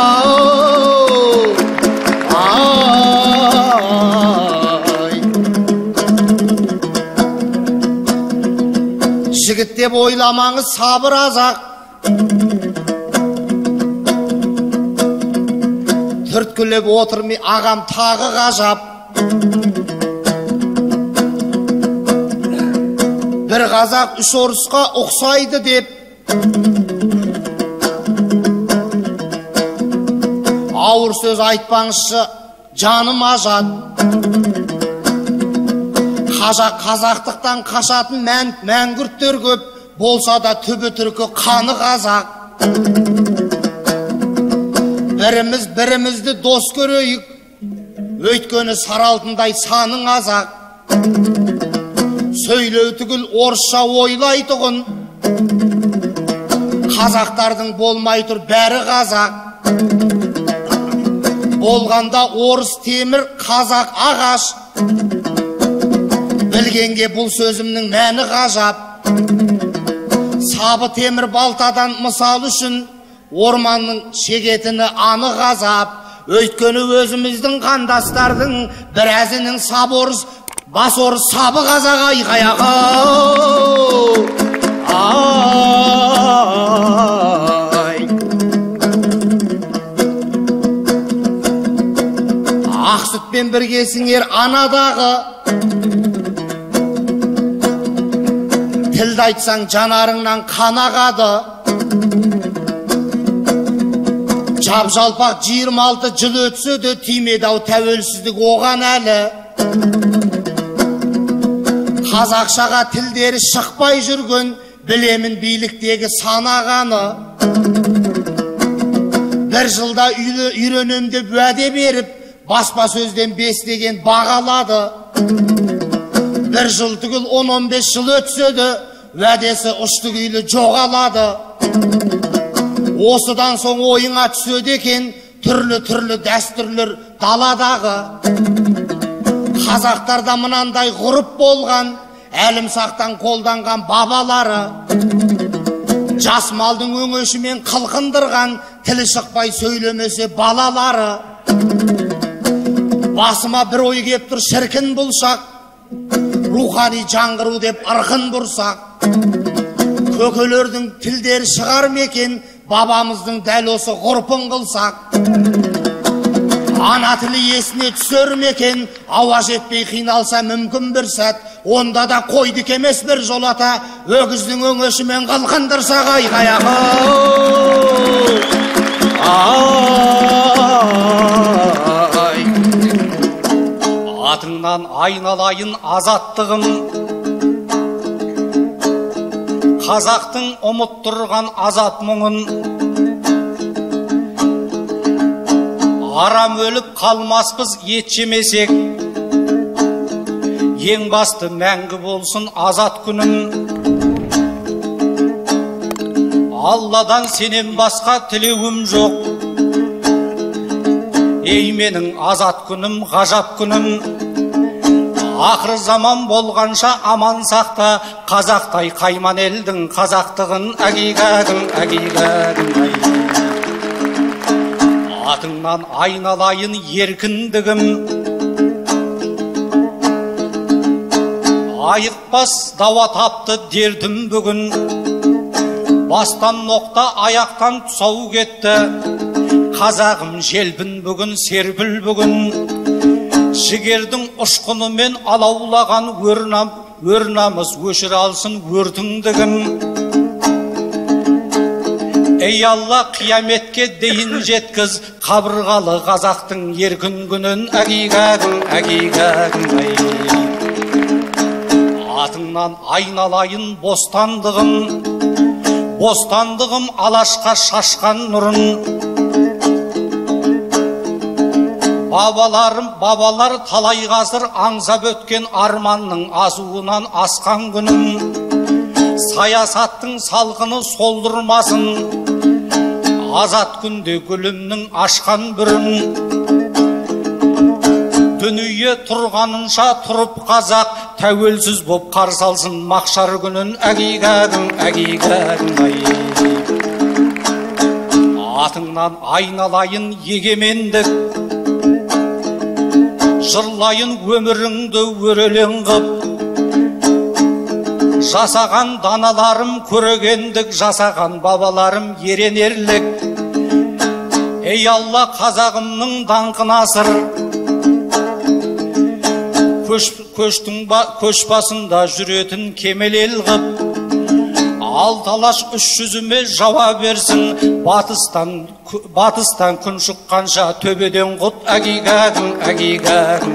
жігіт деп ойламаңыз, сабыр азақ. Түрткілеп отырмай ағам тағы ғажап. Бір қазақ 3 орысқа ұқсайды деп ауыр сөз айтпаңызшы, жаным ажат. Қазақтықтан қашатын мәңгүрттер көп, болса да түбі түркі қаны қазақ. Бірімізді дос көрейік, өйткені сары алтындай саның азақ. Сөйлеу түгіл орысша ойлайтұғын, қазақтардың болмай тұр бәрі қазақ. Болғанда орыс темір, қазақ ағаш. Білгенге бұл сөзімнің мәні ғажап. Сабы темір балтадан мысал үшін, орманның шегетіні анық азап. Өйткені өзіміздің қандастардың біразінің сабы орыс, бас орыс, сабы қазақ. Айқаяға ақ сүтпен біргесіңер анадағы. Тілді айтсаң жанарыңнан қан ағады. Жап-жалпақ 26 жыл өтсе де тимеді ау тәуелсіздік оған әлі. Қазақшаға тілдері шықпай жүрген, білемін биліктегі санағаны. Бір жылда үйренем деп уәде беріп, баспасөзден 5 деген бағалады. Бір жыл түгіл 10-15 жыл өтсе де уәдесі ұшты күйлі жоғалады. Осыдан соң ойыңа түседі екен түрлі дәстүрлер даладағы. Қазақтарда мынандай ғұрып болған, әлімсақтан қолданған бабалары. Жас малдың өңешімен қылқындырған, тілі шықпай сөйлемесе балалары. Басыма бір ой кеп тұр, шіркін бұлшақ, рухани жаңғыру деп ырқын бұрсақ. Көкелердің тілдері шығар мекен, бабамыздың дәл осы ғұрпын қылсақ. Ана тілі есіне түсер мекен, ауа жетпей қиналса мүмкін бір сәт, онда да қойдық емес бір жолата, өгіздің өңешімен қылқындырсақ. Айқаяға атыңнан айналайын азаттығым, қазақтың ұмыттырған азат мұңын. Арам өліп қалмаспыз ет жемесек, ең басты мәңгі болсын азат күнім. Алладан сенен басқа тілеуім жоқ, ей менің азат күнім, ғажап күнім. Ақыр заман болғанша аман сақта, қазақтай қайман елдің қазақтығын. Әгигәгім, әгигәгім, атыңнан айналайын еркіндігім. Айықпас дауа тапты дердім бүгін, бастан ноқта аяқтан тұсау кетті. Қазағым желбін бүгін, серпіл бүгін, жігердің ұшқынымен алаулаған өрнамыз өшір алсын өртіңдігім. Ей Алла, қияметке дейін жеткіз қабырғалы қазақтың еркін күнін. Әгигәгім, әгигәгім, атыңнан айналайын бостандығым, бостандығым алашқа шашқан нұрын. Бабалар талай ғасыр аңсап өткен арманның азуынан асқан күнім. Саясаттың салқыны солдырмасын, азат күнде гүлімнің ашқан бүрін. Дүние тұрғанынша тұрып қазақ, тәуелсіз боп қарсы алсын мақшар күнін. Әгигәгім, әгигәгім, атыңнан айналайын егемендік, жырлайын өміріңді өрелең қып. Жасаған даналарым көрегендік, жасаған бабаларым еренерлік. Ей Алла, қазағымның даңқын асыр, көш басында жүретін кемел ел қып. Алталаш үш жүзіме жауап берсін, батыстан күн шыққанша төбеден құт. Әгигәгім, әгигәгім,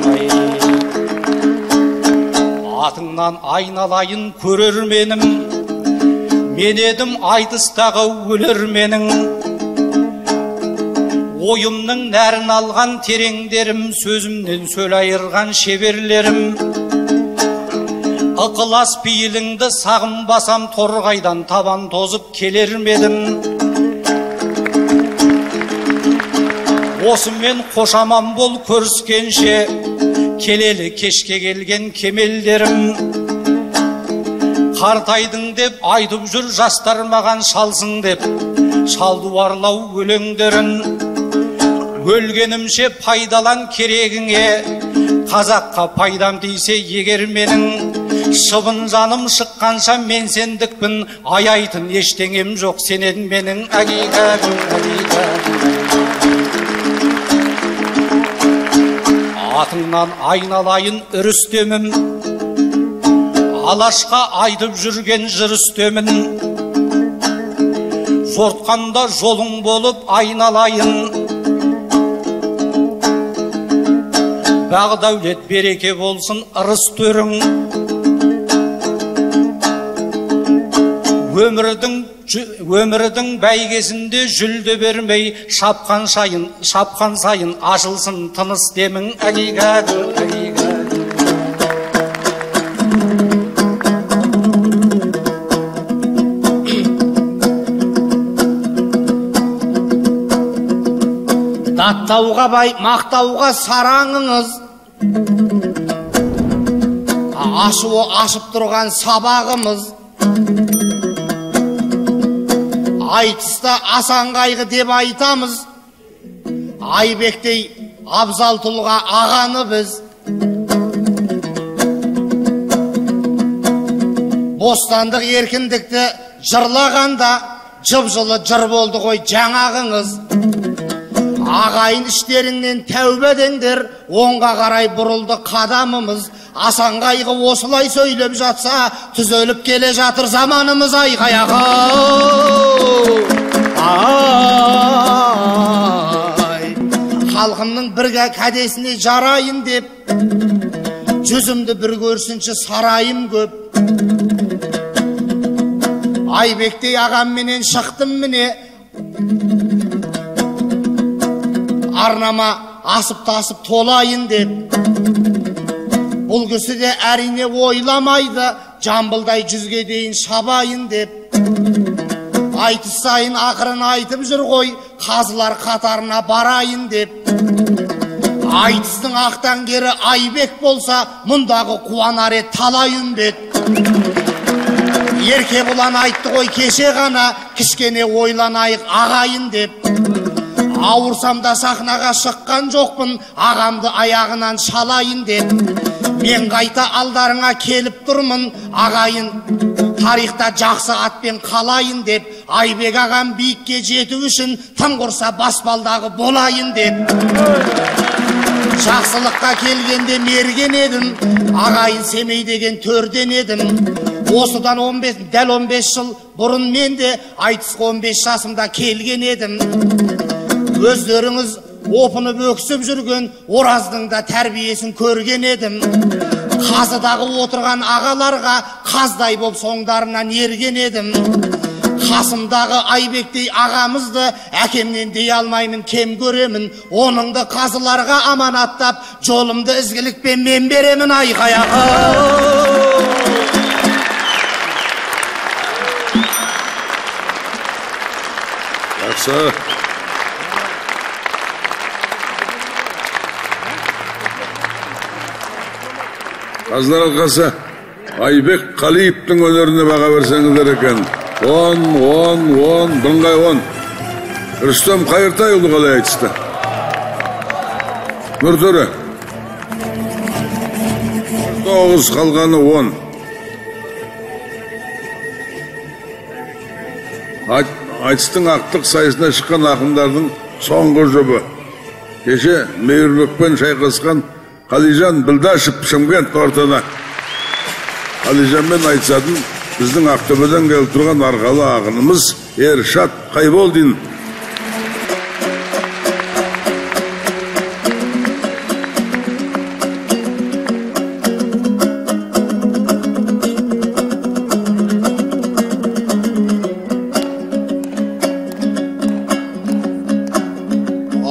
атыңнан айналайын көрерменім, мен едім айтыстағы өлерменің. Ойымның нәрін алған тереңдерім, сөзімнен сөл айырған шеберлерім. Ықылас пейіліңді сағынбасам, торғайдан табан тозып келермедім. Осымен қошаман бол көріскенше, келелі кешке келген кемелдерім. Қартайдың деп айтып жүр жастар маған шалсың деп, шалдуарлау өлеңдерін. Өлгенімше пайдалан керегіңе, қазаққа пайдам тисе егер менің. Шыбын жаным шыққанша мен сендікпін, аяйтын ештеңем жоқ сенен менің. Әгигәгім, әгигәгім, атыңнан айналайын үрістемім, алашқа айтып жүрген жыр үстемін. Жортқанда жолың болып айналайын, бағы дәулет береке болсын ырыс төрің. Өмірдің бәйгесінде жүлде бермей, шапқан сайын ашылсын тыныс демің. Әгигәгім, әгигәгім, даттауға бай, мақтауға сараңыңыз, ашуы ашып тұрған сабағымыз. Айтыста асан қайғы деп айтамыз, Айбектей абзал тұлға ағаны біз. Бостандық еркіндікті жырлағанда, жып-жылы жыр болды ғой жаңағыңыз. Ағайын іштеріңнен тәубедеңдер, оңға қарай бұрылды қадамымыз. Асан қайғы осылай сөйлеп жатса, түзеліп келе жатыр заманымыз. Айғаяға халқымның бірге кәдесіне жарайын деп, жүзімді бір көрсінші сарайым көп. Айбектей ағамменен шықтым міне, арнама асып-тасып толайын деп. Бұл кісі де әрине ойламайды, жамбылдай жүзге дейін шабайын деп. Айтыс сайын ақырын айтып жүр ғой, қазылар қатарына барайын деп. Айтыстың ақтан кері Айбек болса, мұндағы қуанар ед талай үмбет. Ерке бұлан айтты ғой кеше ғана, кішкене ойланайық ағайын деп. ауырсам да сахнаға шыққан жоқпын, ағамды аяғынан шалайын деп. Мен қайта алдарыңа келіп тұрмын, ағайын тарихта жақсы атпен қалайын деп. Айбек ағам биікке жету үшін тым құрса баспалдағы болайын деп. Жақсылыққа келгенде мерген едім, ағайын Семей деген төрден едім. Осыдан 15 жыл бұрын мен де айтысқа 15 жасымда келген едім. Өздеріңіз опынып өксіп жүрген Ораздың да тәрбиесін көрген едім. Қазыдағы отырған ағаларға қаздай боп соңдарынан ерген едім. Қасымдағы Айбектей ағамызды әкемнен дей алмаймын, кем көремін. Оныңды қазыларға аманаттап, жолымды ізгілікпен мен беремін айқаяға. Жақсы. Қазылар алқасы Айбек Қалиевтің өнеріне баға берсеңіздер екен. 10, бірыңғай 10. Рүстем Қайыртайұлы қалай айтысты? Нұртөре. 9, қалғаны 10. Айтыстың ақтық сайысына шыққан ақындардың соңғы жұбы. Кеше Мейірбекпен шайқасқан Қалижан Білдашев Шымкент ортада. Қалижанмен айтысатын біздің Ақтөбеден келіп тұрған арқалы ақынымыз Ершат Қайболдин.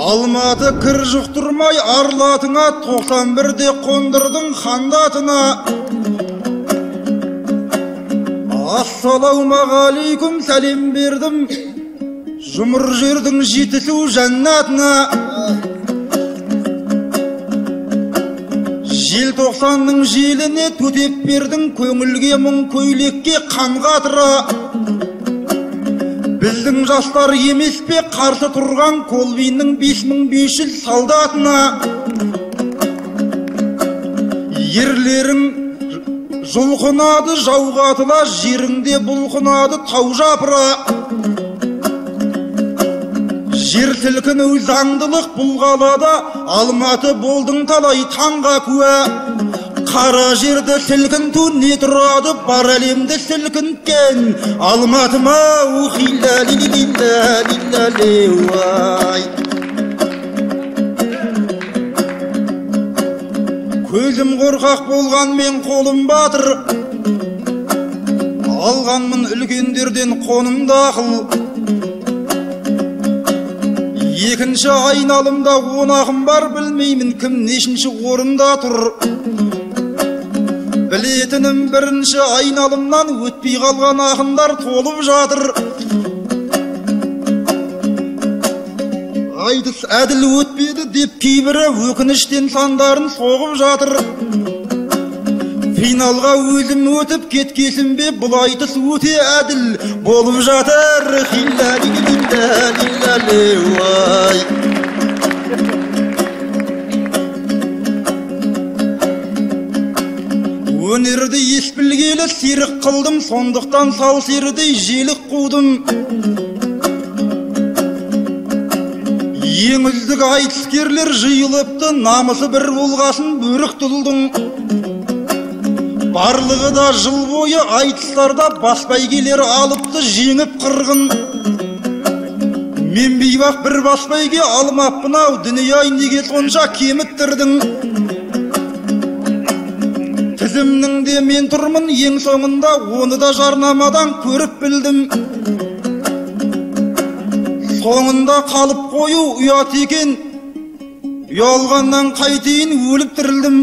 Алматы кір жұқтырмай арлатыңа, 91-де қондырдың хандатына. Ассалаумағалейкум сәлем бердім, жұмыр жердің жетісу жәннатына. Желтоқсанның желіне төтеп бердің, көңілге мұң көйлекке қан қатыра. Біздің жастар емес пе қарсы тұрған Колбиннің 5500 солдатына. Ерлерің жұлқынады жауға атыла, жеріңде бұлқынады тау жапыра. Жер сілкіну заңдылық бұл қалада, Алматы болдың талай таңға куә. Қара жерді сілкінту не тұрады, бар әлемді сілкінткен Алматыма ухилля лилилилля лилля. Көзім қорқақ болған мен қолым батыр, алғанмын үлкендерден қонымда ақыл. Екінші айналымда 10 ақым бар, білмеймін кім нешінші орында тұр. Білетінім бірінші айналымнан өтпей қалған ақындар толып жатыр. Айтыс әділ өтпеді деп кейбірі өкініштен сандарын соғып жатыр. Финалға өзім өтіп кеткесін бе, бұл айтыс өте әділ болып жатыр. Өнерді ес білгелі серік қылдым, сондықтан сал серідей желік қудым. Ең үздік айтыскерлер жиылыпты, намысы бір болғасын бөрік тұлдың. Барлығы да жыл бойы айтыстарда бас бәйгелер алыпты, жеңіп қырғын. Мен бейбақ бір бас бәйге алмаппын-ау, дүние-ай неге сонша кеміттірдің. Тізімніңде мен тұрмын ең соңында, оны да жарнамадан көріп білдім. Соңында қалып қою ұят екен, ұялғаннан қайтейін өліп тірілдім.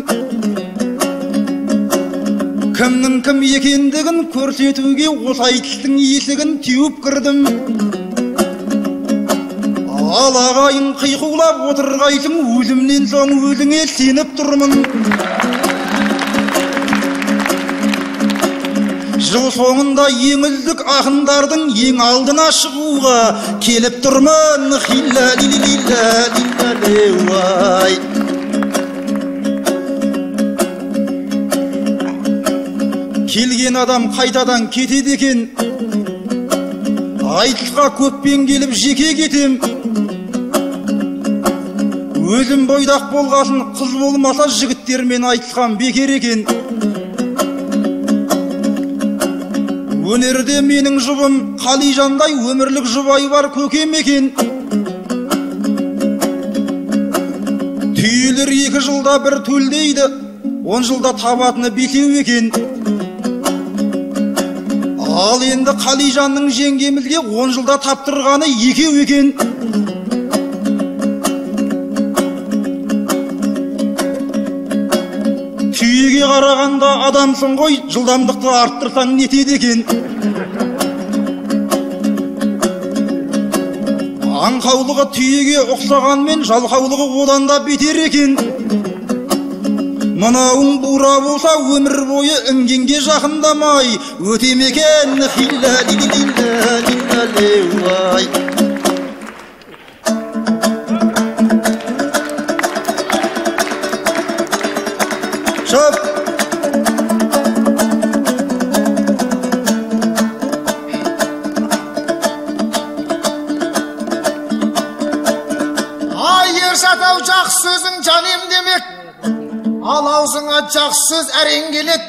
Кімнің кім екендігін көрсетуге осы айтыстың есігін теуіп кірдім. Ал ағайын қиқулап отырғайсың, өзімнен соң өзіңе сеніп тұрмын. жыл соңында ең үздік ақындардың ең алдына шығуға келіп тұрмын. Хилла-ли-ли-ли-ла-ли-ла-ли-уай. Келген адам қайтадан кетеді екен, айтысқа көппен келіп жеке кетем. Өзім бойдақ болғасын қыз болмаса жігіттермен айтысқан бекер екен. Өнерде менің жұбым Қалижандай өмірлік жұбай бар көкем екен. Түйелер 2 жылда бір төлдейді, 10 жылда табатыны бекеу екен. Ал енді Қалижанның жеңгемізге 10 жылда таптырғаны 2 екен. Түйеге қарағанда адамсың ғой, жылдамдықты арттырсаң нетеді екен. Аңқаулығы түйеге ұқсағанмен жалқаулығы одан да бетер екен. Мынауың бура болса өмір бойы інгенге жақындамай өтемекен. Хилла-ли-ли-ли-ла-ли-ла-ли-уай. Шоп! Ай, Ершат-ау, жақсы сөзің жанем демек, ал аузыңа жақсы сөз әрең келеді.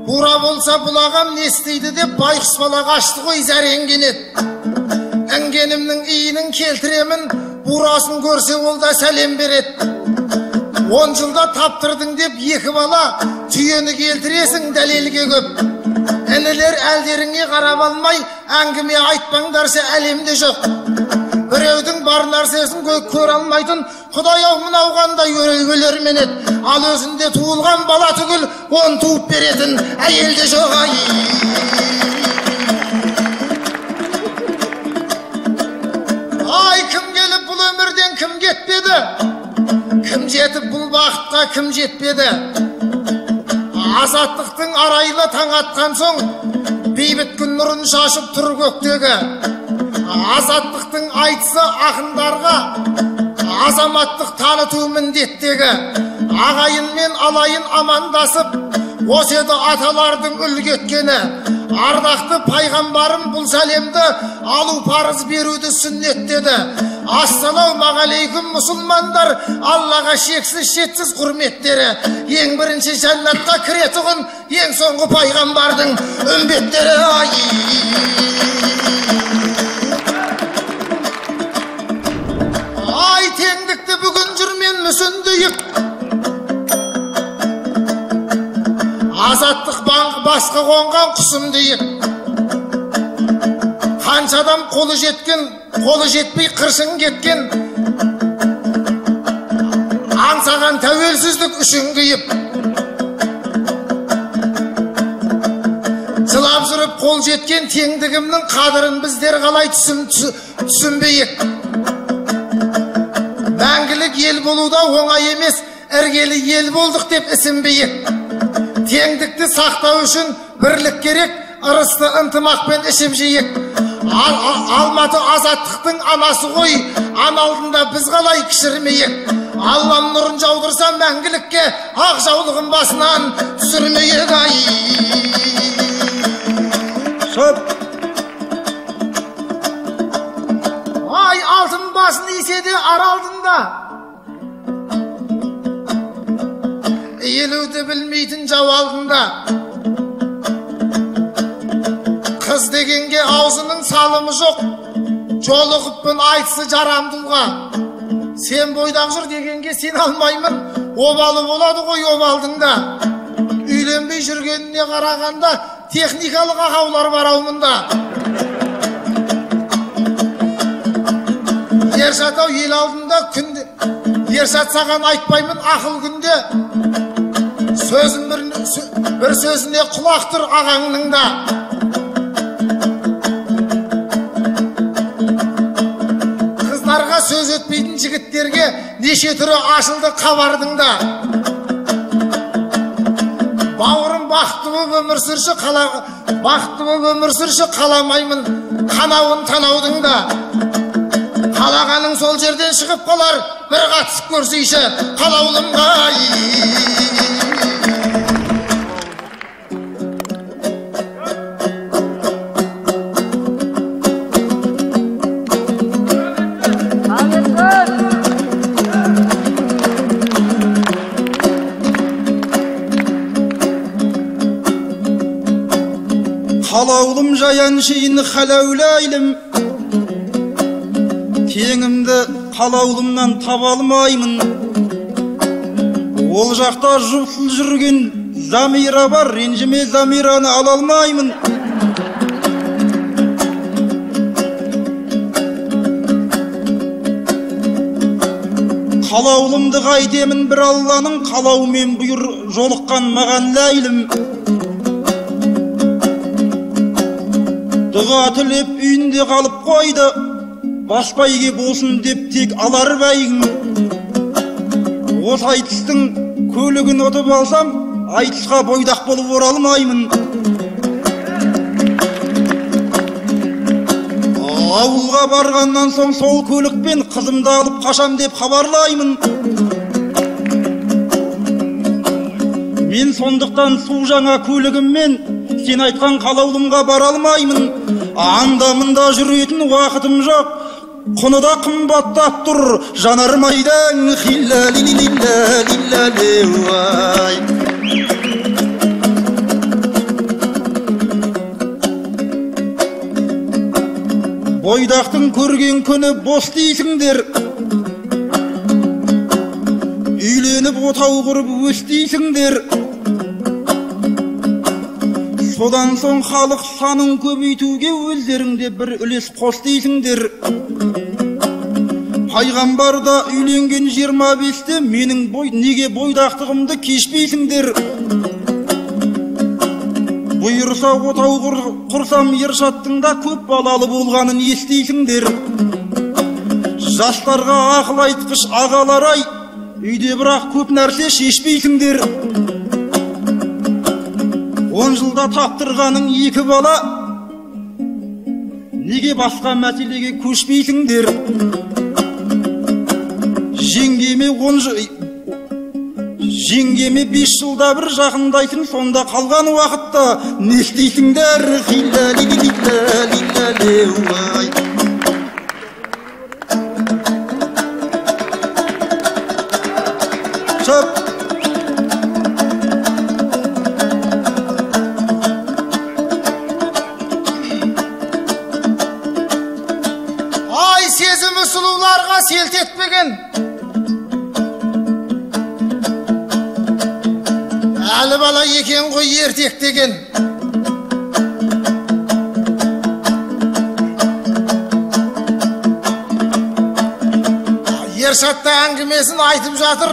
Бура болса бұлағам не істейді деп байқұс бала қашты ғой зәреңгенеді. Інгенімнің иінін келтіремін, бурасын көрсе ол да сәлем береді. 10 жылда таптырдың деп 2 бала, түйені келтіресің дәлелге көп. Інілер әлдеріңе қарап алмай, әңгіме айтпаңдарса әлемде жоқ. Біреудің бар нәрсесін көре алмайтын Құдай-ау мынау қандай өрелгелермен еді. Ал өзінде туылған бала түгіл 10 туып беретін әйелде жоқ. Ай, кім келіп бұл өмірден кім кетпеді? Кім жетіп бұл бақытқа кім жетпеді? Азаттықтың арайлы таң атқан соң бейбіт күн нұрын шашып тұр көктегі. Азаттықтың айтысы ақындарға азаматтық таныту міндеттегі. Ағайынмен алайын амандасып, осы еді аталардың үлгі еткені. Ардақты пайғамбарым бұл сәлемді алу парыз беруді сүннет деді. Ассалаумағалейкум мұсылмандар, Аллаға шексіз шетсіз құрметтері. Ең бірінші жәннатқа кіретұғын ең соңғы пайғамбардың үмбеттері. Ай, теңдікті бүгін жүрмен мүсіндейік. Азаттық басқа қонған құсым дейік. Қанша адам қолы жеткен, қолы жетпей қыршын кеткен. Аңсаған тәуелсіздік үшін киіп. Жылап жүріп қол жеткен теңдігімнің қадірін біздер қалай түсінбейік. Мәңгілік ел болуда оңай емес, іргелі ел болдық деп ісінбейік. Теңдікті сақтау үшін бірлік керек, ырысты ынтымақпен ішіп жейік. Алматы азаттықтың анасы ғой, ан алдында біз қалай кішірмейік. Аллам нұрын жаудырса мәңгілікке, ақ жаулығын басынан түсірмейік. Ай, алтын басын иседе ар алдында, елуді білмейтін жау алдында. Қыз дегенге аузының салымы жоқ, жолығыппын айтысы жарамдылға. Сен бойдақ жүр дегенге сен алмаймын, обалы болады ғой обалдыңда. Үйленбей жүргеніне қарағанда техникалық ақаулар бар аумында. Ершат-ау, ел алдында күнде, Ершат саған айтпаймын ақыл күнде. Сөзін бір сөзіне құлақ тұр ағаңның да. Қыздарға сөз өтпейтін жігіттерге неше түрі ашылды қабардың да. Бауырым бақытты боп өмір сүрші қаламаймын қанауын танаудың да. Қалағаның сол жерден шығып қалар, бір қатысып көрсейші қалаулымға. Қалаулым жаяншейін қалаулайлым, теңімді қалаулымнан таба алмаймын. Ол жақта жұлсыл жүрген замира бар, ренжіме замираны ала алмаймын. Қалаулымды қайтемін бір Алланың, қалаумен бұйыр жолыққан маған ләйлім. Дұға тілеп үйінде қалып қойды, баспайге болсын деп тек алар бәйгін. Осы айтыстың көлігін ұтып алсам, айтысқа бойдақ болып оралмаймын. Ауылға барғаннан соң сол көлікпен қызымды алып қашам деп хабарлаймын. Мен сондықтан су жаңа көлігіммен сен айтқан қалаулымға бара алмаймын. Анда мында жүретін уақытым жоқ, құны да қымбаттап тұр жанармайдан. Бойдақтың көрген күні бос дейсіңдер, үйленіп отау құрып өс дейсіңдер. Содан соң халық санын көбейтуге өздеріңде бір үлес қос дейсіңдер. Пайғамбарда үйленген 25-те менің неге бойдақтығымды кешпейсіңдер. Бұйырса отау құрсам Ершаттың да көп балалы болғанын естейсіңдер. Жастарға ақыл айтқыш ағалар-ай, үйде бірақ көп нәрсе шешпейсіңдер. 10 жылда таптырғаның 2 бала, неге басқа мәселеге көшпейсіңдер? Жеңгеме 5 жылда бір жақындайсың, сонда қалған уақытта не істейсіңдер? Ай, сезімі сұлуларға селт етпеген, әлі бала екен ғой ертек деген. Ершатта әңгімесін айтып жатыр,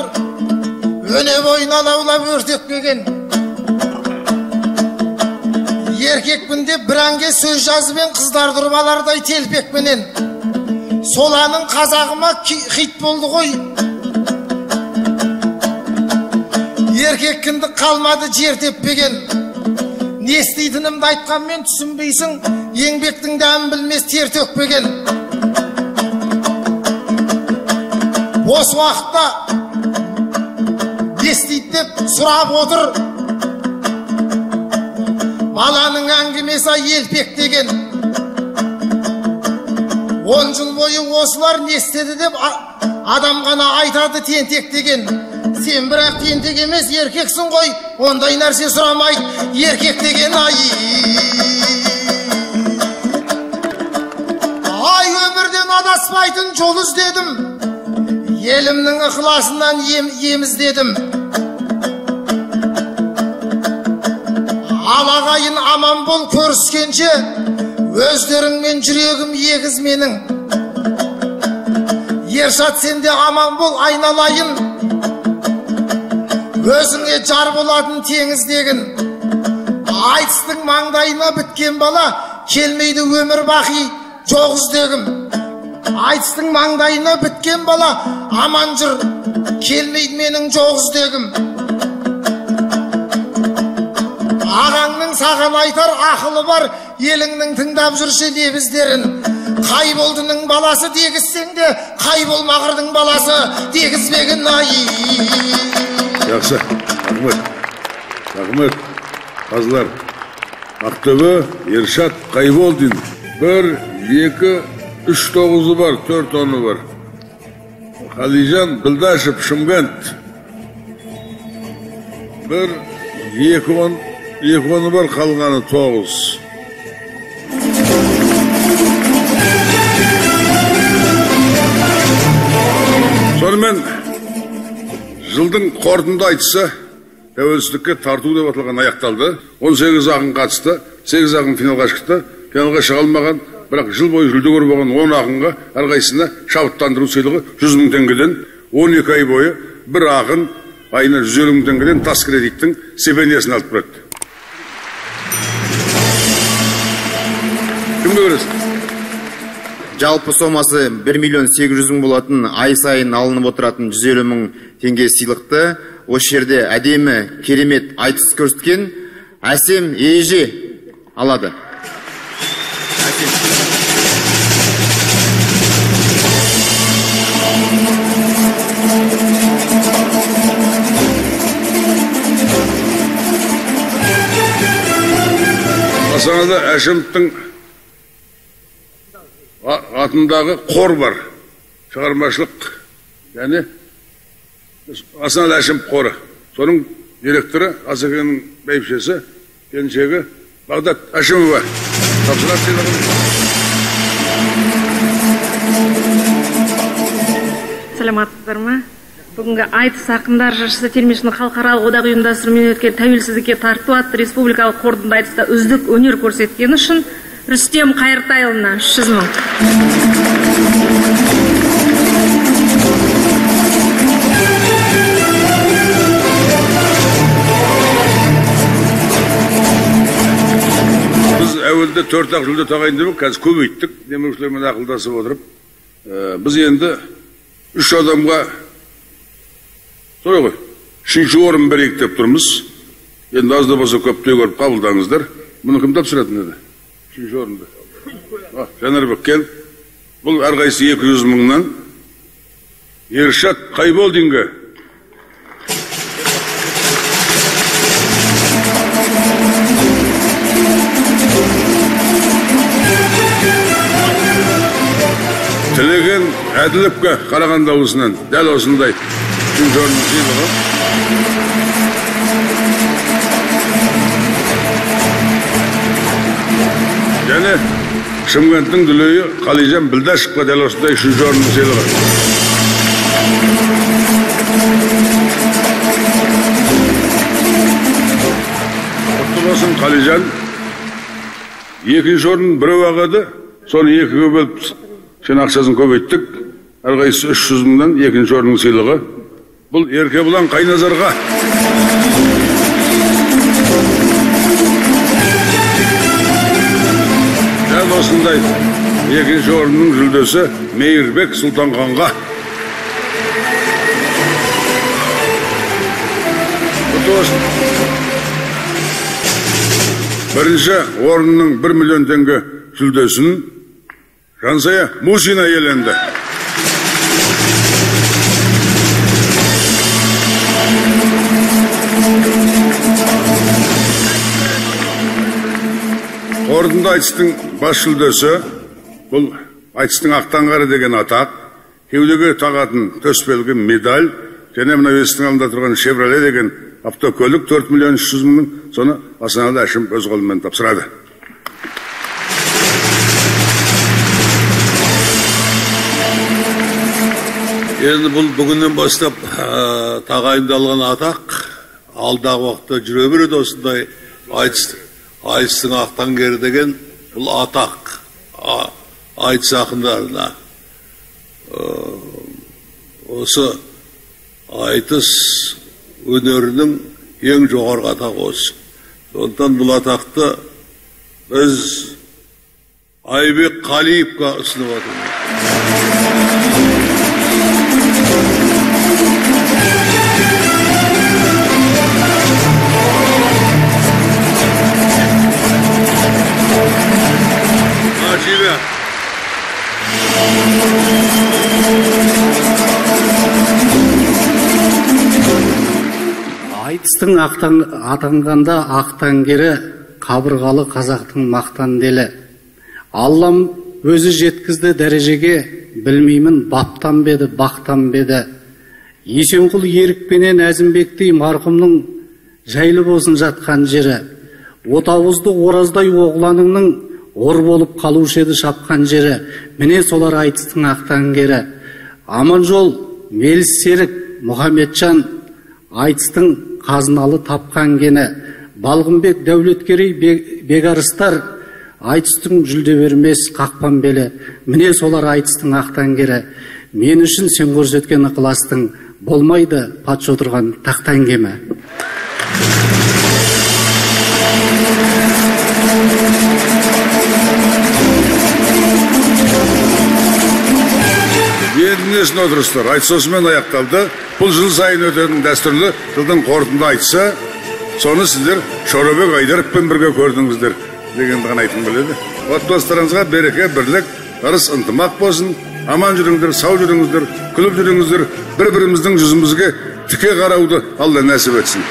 өне бойын алаулап өртекпеген. Еркекпін деп бір әнге сөз жазымен қыздар тұрбалардай телпекпенен. Соланың қазағыма хит болды ғой. Еркек кіндік қалмады жер теппеген. Не істейтінімді айтқанмен түсінбейсің, еңбектің дәмін білмес тер төкпеген. Бос уақытта не істейді деп сұрап отыр, баланың әңгімесі елпек деген. 10 жыл бойы осылар не істеді деп адам ғана айтады тентек деген. Сен бірақ тентек емес еркексің ғой, ондай нәрсе сұрамайды еркек деген. Ай, өмірден адаспайтын жол іздедім, елімнің ықыласынан ем іздедім. Алағайын аман бол көріскенше, өздеріңмен жүрегім егіз менің. Ершат сенде аман бол айналайын, өзіңе жар болатын теңіздегін. Айтыстың маңдайына біткен бала, келмейді өмір бақи жоқ іздегім. Айтыстың маңдайына біткен бала, аман жүр, келмейді менің жоқ іздегім. Ағаңның саған айтар ақылы бар, еліңнің тыңдап жүрші лебіздерін. Қай болдының баласы дегізсең де, қай болмағырдың баласы дегізбегін ай. Жақсы, рахмет. Қазылар, Ақтөбе, Ершат Қайболдин. 1, 2, 3 9-ы бар, 4 10-ы бар. Қалижан Білдашев, Шымкент. 1, 2 10-ы бар, қалғаны 9. Сонымен жылдың қорытынды айтысы тәуелсіздікке тарту деп аталған аяқталды. 18 ақын қатысты, 8 ақын финалға шықты. Финалға шыға алмаған, бірақ жыл бойы жүлде көріп алған 10 ақынға әрқайсысына шабыттандыру сыйлығы 100 мың теңгеден, 12 ай бойы бір ақын айына 150 мың теңгеден тас кредиттің стипендиясын алып береді. Кімді көресің? Жалпы сомасы 1 миллион 800 мың болатын, ай сайын алынып отыратын 150 мың теңге сыйлықты осы жерде әдемі, керемет айтыс көрсеткен Әсем Еже алады. Астанада Әшімовтің атындағы қор бар, шығармашылық, яғни Астанада Әшімов қоры. Соның директоры, Асекеңнің бәйбішесі, келіншегі Бағдат Әшімова. Тапсырат сыйлығын. Саламатсыздар ма? Бүгінгі айтыс ақындар жарысы термешінің халықаралық одақ ұйымдастыруымен өткен тәуелсіздікке тарту атты республикалық қорытынды айтыста үздік өнер көрсеткен үшін Рүстем Қайыртайұлына 300 мың. Біз әуелде 4 ақ жүлде тағайындап, қазір көбейттік, демеушілермен ақылдасып отырып. Біз енді 3 адамға солай ғой, 3-ші орын берейік деп тұрмыз. Енді аз да болса көптей көріп қабылдаңыздар. Мұны кім тапсыратын еді? 3-ші орынды. Жанарбек кел. Бұл әрқайсысы 200 мыңнан. Ершат Қайболдинге. Тілеген Әділовке Қарағанды облысынан дәл осындай 3-ші орын сыйлығы. Және Шымкенттің дүлейі Қалижан Білдашевқа дәл осындай 3-ші орын сыйлығы. Құтты болсын Қалижан. 2-ші орын біреу ағады, соны 2-ге бөліп сен ақшасын көбейттік. Әрқайсысы 300 мыңнан 2-ші орынның сыйлығы. Бұл Еркебұлан Қайназарға. Дәл осындай 2-ші орынның жүлдесі Мейірбек Сұлтанханға. Бірінші орынның 1 миллион теңге жүлдесін Жансая Мусина иеленді. Қорытынды айтыстың бас жүлдесі бұл айтыстың ақтаңғары деген атақ, кеудеге тағатын төсбелгі медаль, және мына есіктің алдында тұрған Шевроле деген автокөлік 4 миллион 300 мың, соны Астанада Әшімов өз қолымен тапсырады. Енді бұл бүгіннен бастап тағайындалған атақ, алдағы уақытта жүре береді осындай айтыстың ақтаңгері деген бұл атақ айтыс ақындарына. Осы айтыс өнерінің ең жоғарғы атағы осы. Сондықтан бұл атақты біз Айбек Қалиевқа ұсынып отырмыз. айтыстың атанғанда ақтаңгері, қабырғалы қазақтың мақтан делі. Аллам өзі жеткізді дәрежеге, білмеймін баптан беді, бақтан беді. Есенқұл Ерікпенен Әзімбектей марқұмның жайлы болсын жатқан жері. Отауызды ораздай оғланыңның ор болып қалушы еді шапқан жері. Міне солар айтыстың ақтаңгері. Аманжол Меліс-Серік Мұхамеджан айтыстың қазыналы тапқан кені. Балғынбек Дәулеткерей бегарыстар айтыстың жүлде бермес қақпан белі. Міне солар айтыстың ақтаңгері. Мен үшін сен көрсеткен ықыластың болмайды патша отырған тақтан кемі. Едінесін отырыстар айтыс осымен аяқталды. Бұл жыл сайын өтетін дәстүрлі жылдың қорытынды айтысы. Соны сіздер Шорабек Айдаровпен бірге көрдіңіздер дегенді ғана айтқым келеді. Отбасыларыңызға береке, бірлік, ырыс, ынтымақ болсын. Аман жүріңдер, сау жүріңіздер, күліп жүріңіздер. Бір-біріміздің жүзімізге тіке қарауды Алла нәсіп етсін.